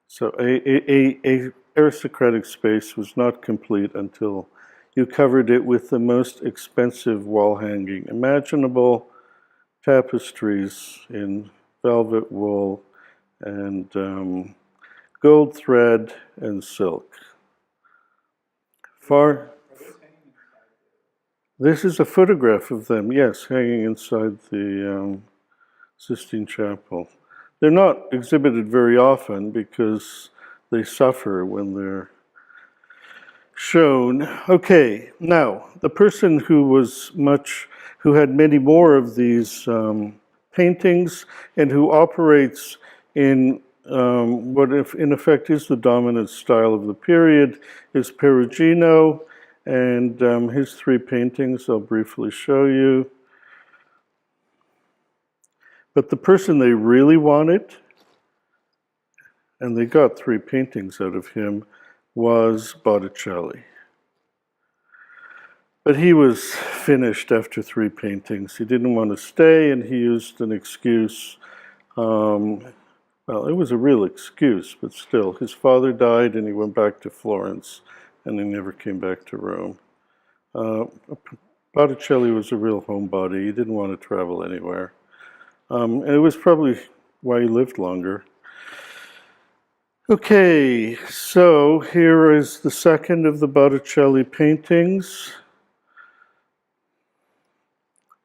So a aristocratic space was not complete until you covered it with the most expensive wall hanging imaginable, tapestries in velvet wool and gold thread and silk. This is a photograph of them, yes, hanging inside the Sistine Chapel. They're not exhibited very often because they suffer when they're shown. Okay, now the person who had many more of these paintings and who operates in what in effect is the dominant style of the period is Perugino, and his three paintings I'll briefly show you. But the person they really wanted, and they got three paintings out of him, was Botticelli. But he was finished after three paintings. He didn't want to stay, and he used an excuse. Well, it was a real excuse, but still. His father died, and he went back to Florence, and he never came back to Rome. Botticelli was a real homebody. He didn't want to travel anywhere. And it was probably why he lived longer. Okay, so here is the second of the Botticelli paintings.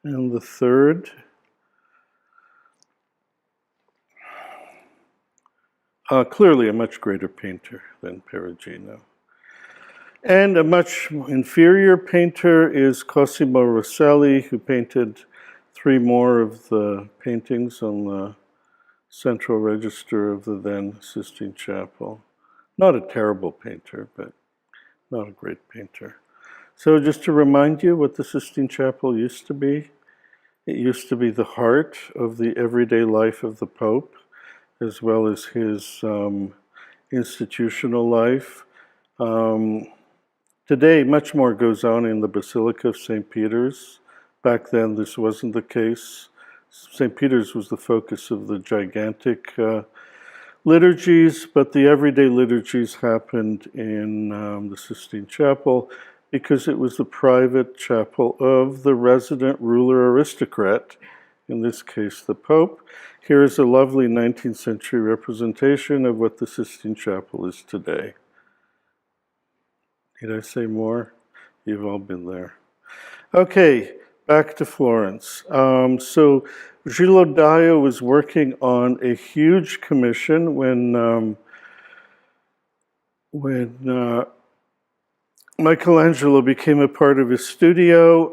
And the third. Clearly a much greater painter than Perugino. And a much inferior painter is Cosimo Rosselli, who painted three more of the paintings on the central register of the then Sistine Chapel. Not a terrible painter, but not a great painter. So just to remind you what the Sistine Chapel used to be, it used to be the heart of the everyday life of the Pope, as well as his institutional life. Today, much more goes on in the Basilica of St. Peter's. Back then, this wasn't the case. St. Peter's was the focus of the gigantic liturgies, but the everyday liturgies happened in the Sistine Chapel because it was the private chapel of the resident ruler aristocrat, in this case the Pope. Here is a lovely 19th century representation of what the Sistine Chapel is today. Did I say more? You've all been there. Okay, back to Florence. So Gilles Daillot was working on a huge commission when Michelangelo became a part of his studio.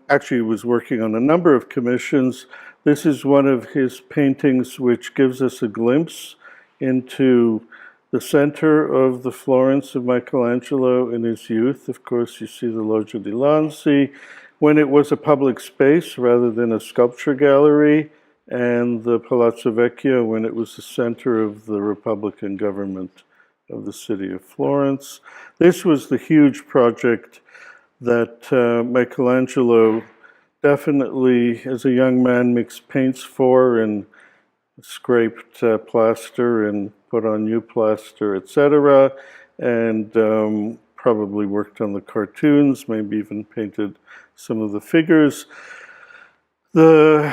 Actually, he was working on a number of commissions. This is one of his paintings which gives us a glimpse into the center of the Florence of Michelangelo in his youth. Of course, you see the Loggia di Lanzi, when it was a public space rather than a sculpture gallery, and the Palazzo Vecchio when it was the center of the Republican government of the city of Florence. This was the huge project that Michelangelo definitely, as a young man, mixed paints for and scraped plaster and put on new plaster, etc., and probably worked on the cartoons, maybe even painted some of the figures. The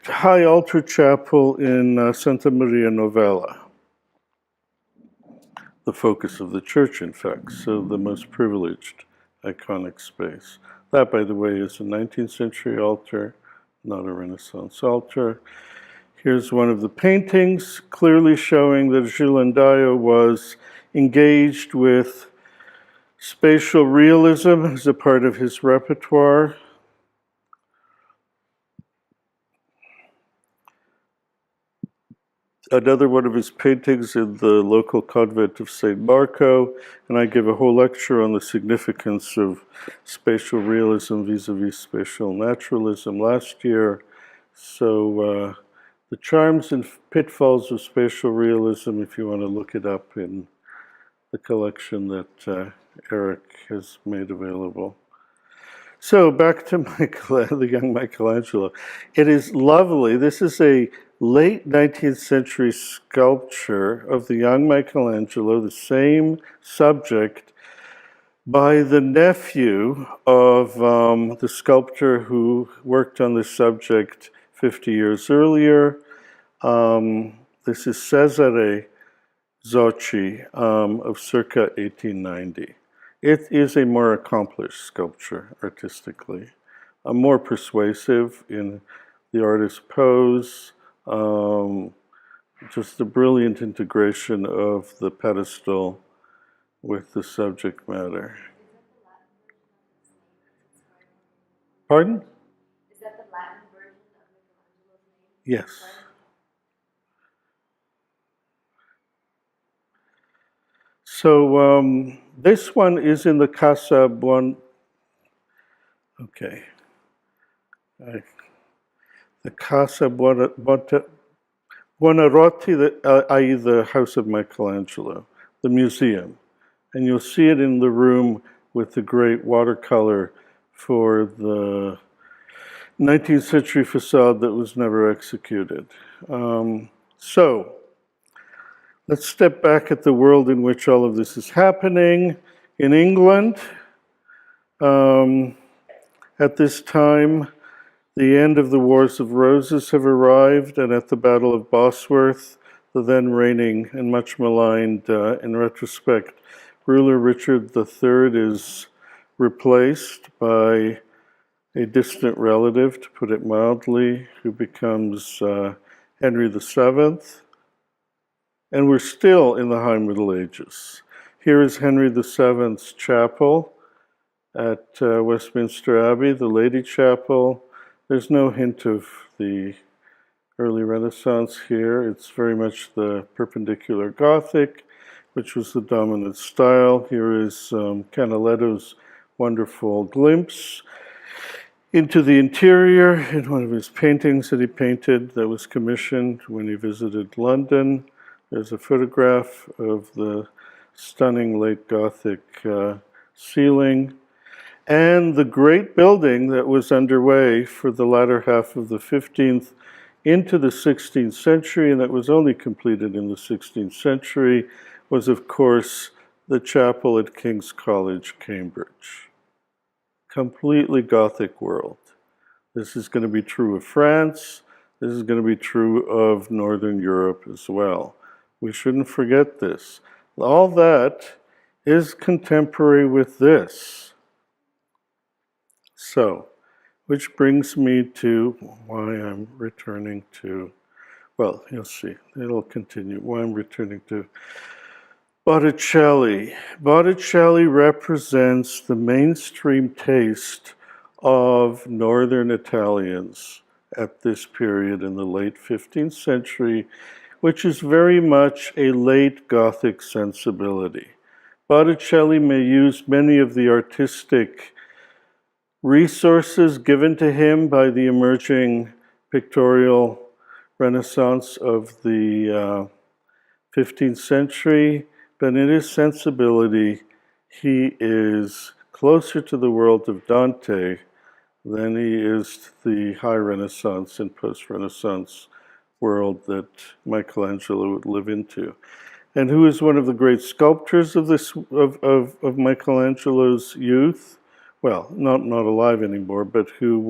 high altar chapel in Santa Maria Novella, the focus of the church, in fact, so the most privileged iconic space. That, by the way, is a 19th century altar, not a Renaissance altar. Here's one of the paintings, clearly showing that Gilles Daillot was engaged with spatial realism as a part of his repertoire. Another one of his paintings in the local convent of St. Marco, and I give a whole lecture on the significance of spatial realism vis-a-vis spatial naturalism last year. So the charms and pitfalls of spatial realism, if you want to look it up in the collection that Eric has made available. So back to the young Michelangelo. It is lovely. This is a late 19th century sculpture of the young Michelangelo, the same subject, by the nephew of the sculptor who worked on this subject 50 years earlier. This is Cesare Zocchi of circa 1890. It is a more accomplished sculpture artistically, more persuasive in the artist's pose, just a brilliant integration of the pedestal with the subject matter. Pardon? Is that the Latin version of Michelangelo's name? Yes. So this one is in the Casa the Casa Buonarroti, i.e. the House of Michelangelo, the museum. And you'll see it in the room with the great watercolor for the 19th century facade that was never executed. So let's step back at the world in which all of this is happening. In England, at this time, the end of the Wars of Roses have arrived, and at the Battle of Bosworth, the then reigning and much maligned, in retrospect, ruler Richard III is replaced by a distant relative, to put it mildly, who becomes Henry VII. And we're still in the High Middle Ages. Here is Henry VII's chapel at Westminster Abbey, the Lady Chapel. There's no hint of the early Renaissance here. It's very much the perpendicular Gothic, which was the dominant style. Here is Canaletto's wonderful glimpse into the interior in one of his paintings that he painted that was commissioned when he visited London. There's a photograph of the stunning late Gothic ceiling and the great building that was underway for the latter half of the 15th into the 16th century, and that was only completed in the 16th century, was, of course, the chapel at King's College, Cambridge. Completely Gothic world. This is going to be true of France. This is going to be true of Northern Europe as well. We shouldn't forget this. All that is contemporary with this. So, Which brings me to why I'm returning to, well, you'll see, it'll continue, why I'm returning to Botticelli. Botticelli represents the mainstream taste of Northern Italians at this period in the late 15th century, which is very much a late Gothic sensibility. Botticelli may use many of the artistic resources given to him by the emerging pictorial Renaissance of the 15th century, but in his sensibility, he is closer to the world of Dante than he is to the high Renaissance and post-Renaissance world that Michelangelo would live into. And who is one of the great sculptors of this of Michelangelo's youth? Well, not alive anymore, but who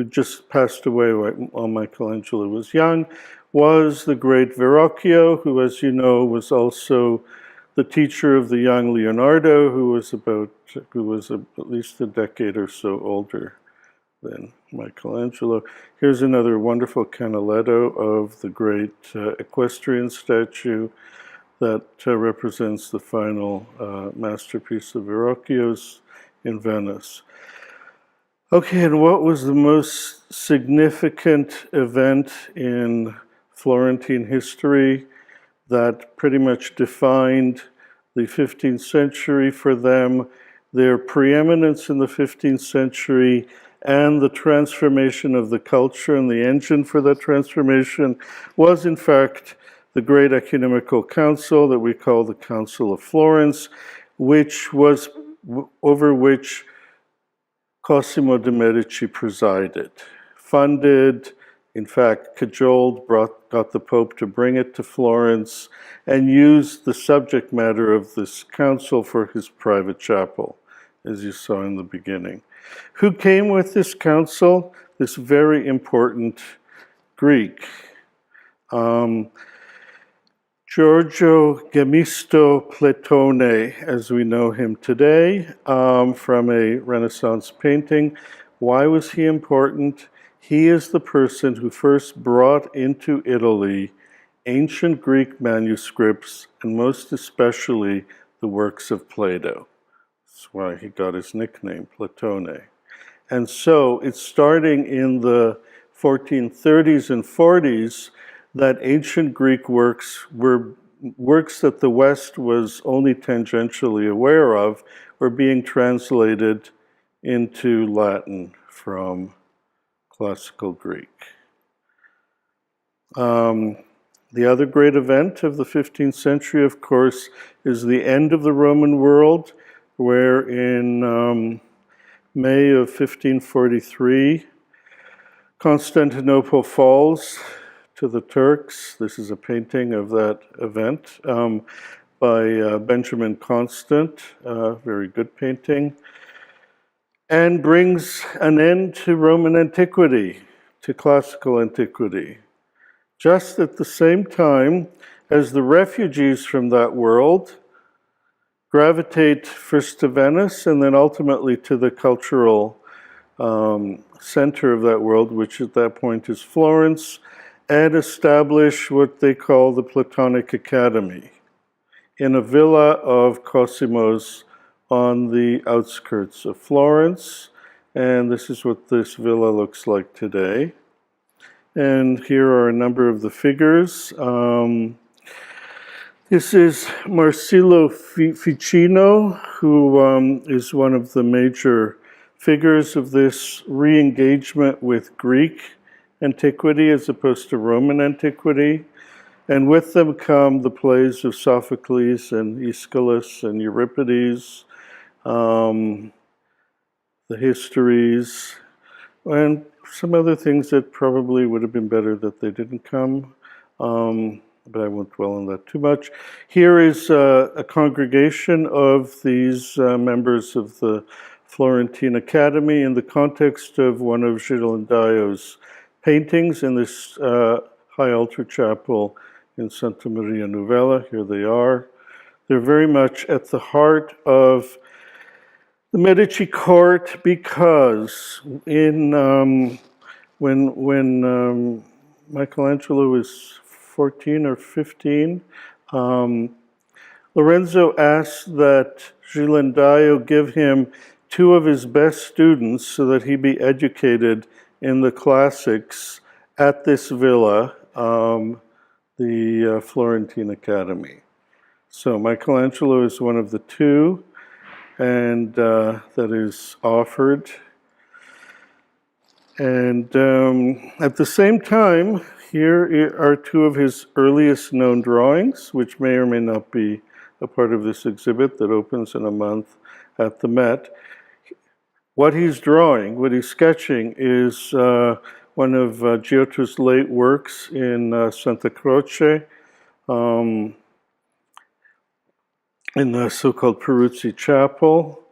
just passed away while Michelangelo was young, was the great Verrocchio, who, as you know, was also the teacher of the young Leonardo, who was at least a decade or so older than Michelangelo. Here's another wonderful canaletto of the great equestrian statue that represents the final masterpiece of Verrocchio's in Venice. Okay, and what was the most significant event in Florentine history that pretty much defined the 15th century for them, their preeminence in the 15th century, and the transformation of the culture, and the engine for that transformation was, in fact, the great ecumenical council that we call the Council of Florence, over which Cosimo de' Medici presided, funded, in fact, cajoled, got the Pope to bring it to Florence, and used the subject matter of this council for his private chapel, as you saw in the beginning. Who came with this council? This very important Greek. Giorgio Gemisto Platone, as we know him today, from a Renaissance painting. Why was he important? He is the person who first brought into Italy ancient Greek manuscripts, and most especially the works of Plato. That's why he got his nickname, Platone. And so it's starting in the 1430s and 40s that ancient Greek works were works that the West was only tangentially aware of, were being translated into Latin from classical Greek. The other great event of the 15th century, of course, is the end of the Roman world, where in May of 1543, Constantinople falls to the Turks. This is a painting of that event by Benjamin Constant, very good painting, and brings an end to Roman antiquity, to classical antiquity. Just at the same time as the refugees from that world gravitate first to Venice and then ultimately to the cultural center of that world, which at that point is Florence, and establish what they call the Platonic Academy in a villa of Cosimo's on the outskirts of Florence. And this is what this villa looks like today. And here are a number of the figures. This is Marsilio Ficino, who is one of the major figures of this re-engagement with Greek antiquity as opposed to Roman antiquity. And with them come the plays of Sophocles and Aeschylus and Euripides, the histories, and some other things that probably would have been better that they didn't come, but I won't dwell on that too much. Here is a congregation of these members of the Florentine Academy in the context of one of Ghirlandaio's paintings in this high altar chapel in Santa Maria Novella. Here they are. They're very much at the heart of The Medici court, because when Michelangelo was 14 or 15, Lorenzo asked that Ghirlandaio give him two of his best students so that he be educated in the classics at this villa, the Florentine Academy. So Michelangelo is one of the two, and that is offered. And at the same time, here are two of his earliest known drawings, which may or may not be a part of this exhibit that opens in a month at the Met. What he's drawing, what he's sketching, is one of Giotto's late works in Santa Croce, in the so-called Peruzzi Chapel.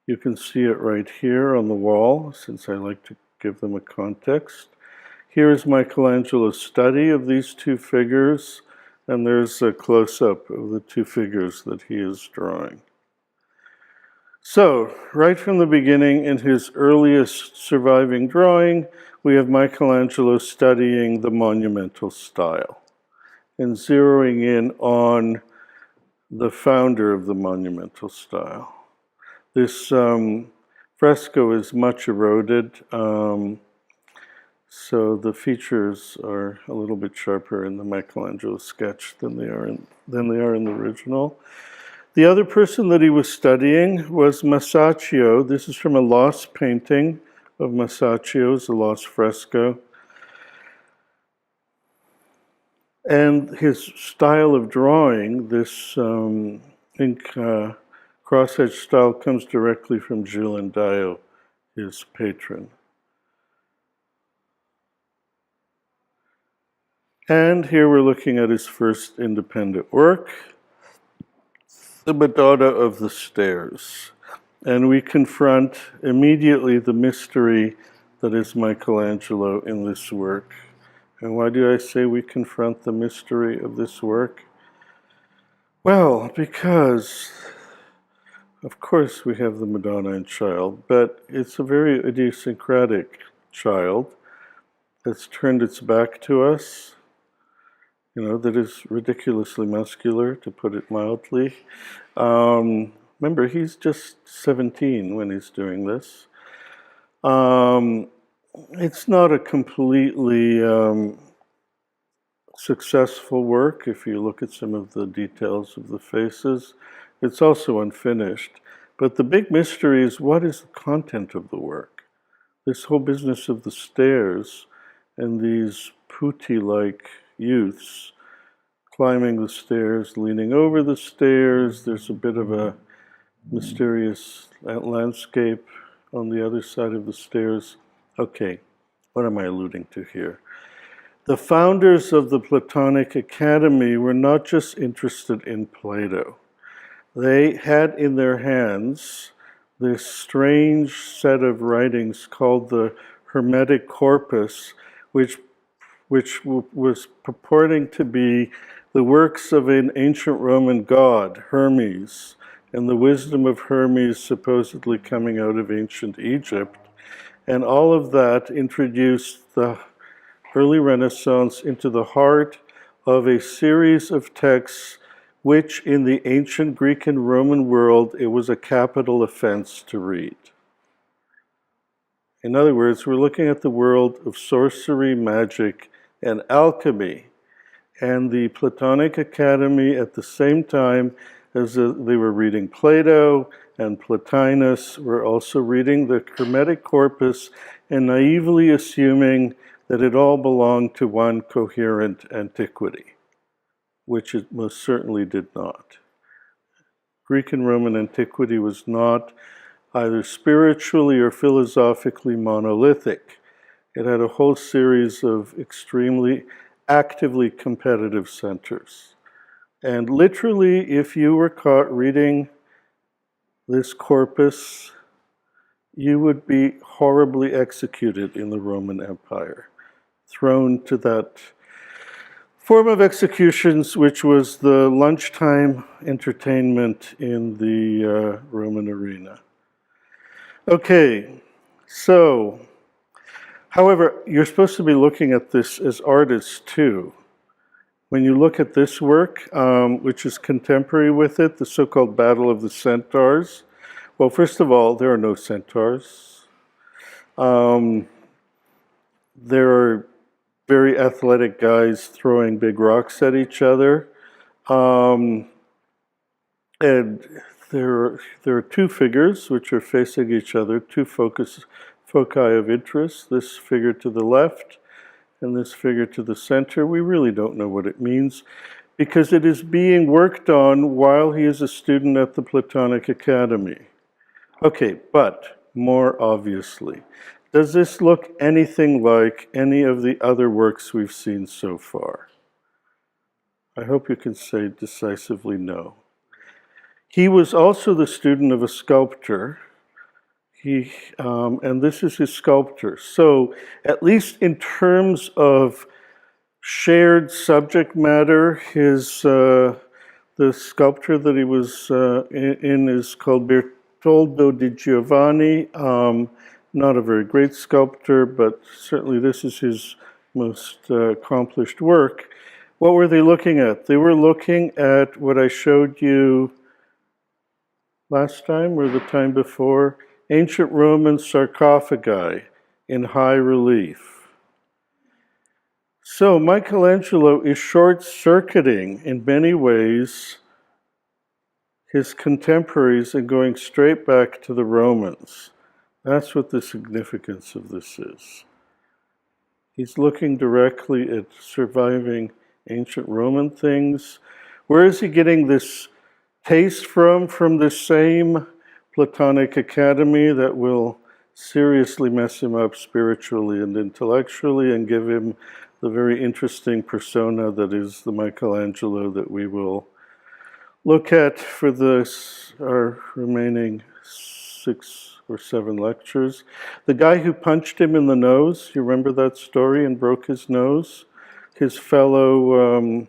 You can see it right here on the wall, since I like to give them a context. Here is Michelangelo's study of these two figures, and there's a close-up of the two figures that he is drawing. So, right from the beginning, in his earliest surviving drawing, we have Michelangelo studying the monumental style and zeroing in on the founder of the monumental style. This fresco is much eroded, so the features are a little bit sharper in the Michelangelo sketch than they are in the original. The other person that he was studying was Masaccio. This is from a lost painting of Masaccio's, a lost fresco. And his style of drawing, this ink crosshatch style, comes directly from Ghirlandaio, his patron. And here we're looking at his first independent work, the Madonna of the Stairs. And we confront immediately the mystery that is Michelangelo in this work. And why do I say we confront the mystery of this work? Well, because, of course, we have the Madonna and Child, but it's a very idiosyncratic child that's turned its back to us, that is ridiculously muscular, to put it mildly. Remember, he's just 17 when he's doing this. It's not a completely successful work if you look at some of the details of the faces. It's also unfinished. But the big mystery is, what is the content of the work? This whole business of the stairs and these putti-like youths climbing the stairs, leaning over the stairs. There's a bit of a mysterious landscape on the other side of the stairs. Okay, what am I alluding to here? The founders of the Platonic Academy were not just interested in Plato. They had in their hands this strange set of writings called the Hermetic Corpus, which was purporting to be the works of an ancient Roman god, Hermes, and the wisdom of Hermes supposedly coming out of ancient Egypt. And all of that introduced the early Renaissance into the heart of a series of texts which in the ancient Greek and Roman world, it was a capital offense to read. In other words, we're looking at the world of sorcery, magic, and alchemy. And the Platonic Academy, at the same time as they were reading Plato and Plotinus, were also reading the Hermetic Corpus and naively assuming that it all belonged to one coherent antiquity, which it most certainly did not. Greek and Roman antiquity was not either spiritually or philosophically monolithic. It had a whole series of extremely actively competitive centers. And literally, if you were caught reading this corpus, you would be horribly executed in the Roman Empire, thrown to that form of executions which was the lunchtime entertainment in the Roman arena. Okay, so, however, you're supposed to be looking at this as artists too. When you look at this work, which is contemporary with it, the so-called Battle of the Centaurs, well, first of all, there are no centaurs. There are very athletic guys throwing big rocks at each other. And there are two figures which are facing each other, two foci of interest, this figure to the left and this figure to the center. We really don't know what it means because it is being worked on while he is a student at the Platonic Academy. Okay, but more obviously, does this look anything like any of the other works we've seen so far? I hope you can say decisively no. He was also the student of a sculptor. And this is his sculptor. So, at least in terms of shared subject matter, the sculpture that he was in is called Bertoldo di Giovanni. Not a very great sculptor, but certainly this is his most accomplished work. What were they looking at? They were looking at what I showed you last time or the time before, ancient Roman sarcophagi in high relief. So Michelangelo is short-circuiting in many ways his contemporaries and going straight back to the Romans. That's what the significance of this is. He's looking directly at surviving ancient Roman things. Where is he getting this taste from the same Platonic Academy that will seriously mess him up spiritually and intellectually and give him the very interesting persona that is the Michelangelo that we will look at for our remaining 6 or 7 lectures. The guy who punched him in the nose, you remember that story, and broke his nose? His fellow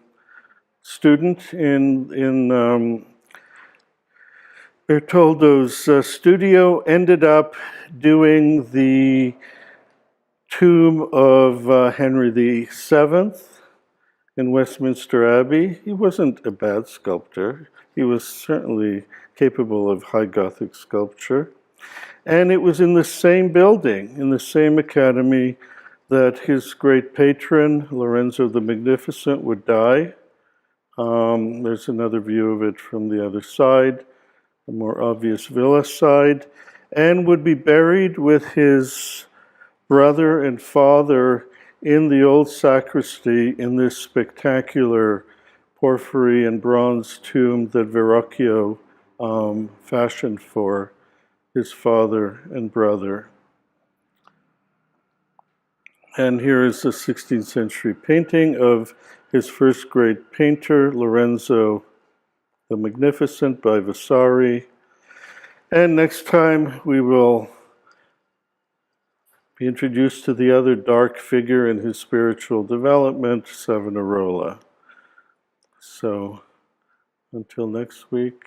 student in Bertoldo's studio ended up doing the tomb of Henry VII in Westminster Abbey. He wasn't a bad sculptor. He was certainly capable of high Gothic sculpture. And it was in the same building, in the same academy, that his great patron, Lorenzo the Magnificent, would die. There's another view of it from the other side, the more obvious villa side, and would be buried with his brother and father in the old sacristy in this spectacular porphyry and bronze tomb that Verrocchio fashioned for his father and brother. And here is a 16th century painting of his first great painter, Lorenzo the Magnificent by Vasari. And next time we will be introduced to the other dark figure in his spiritual development, Savonarola. So, until next week.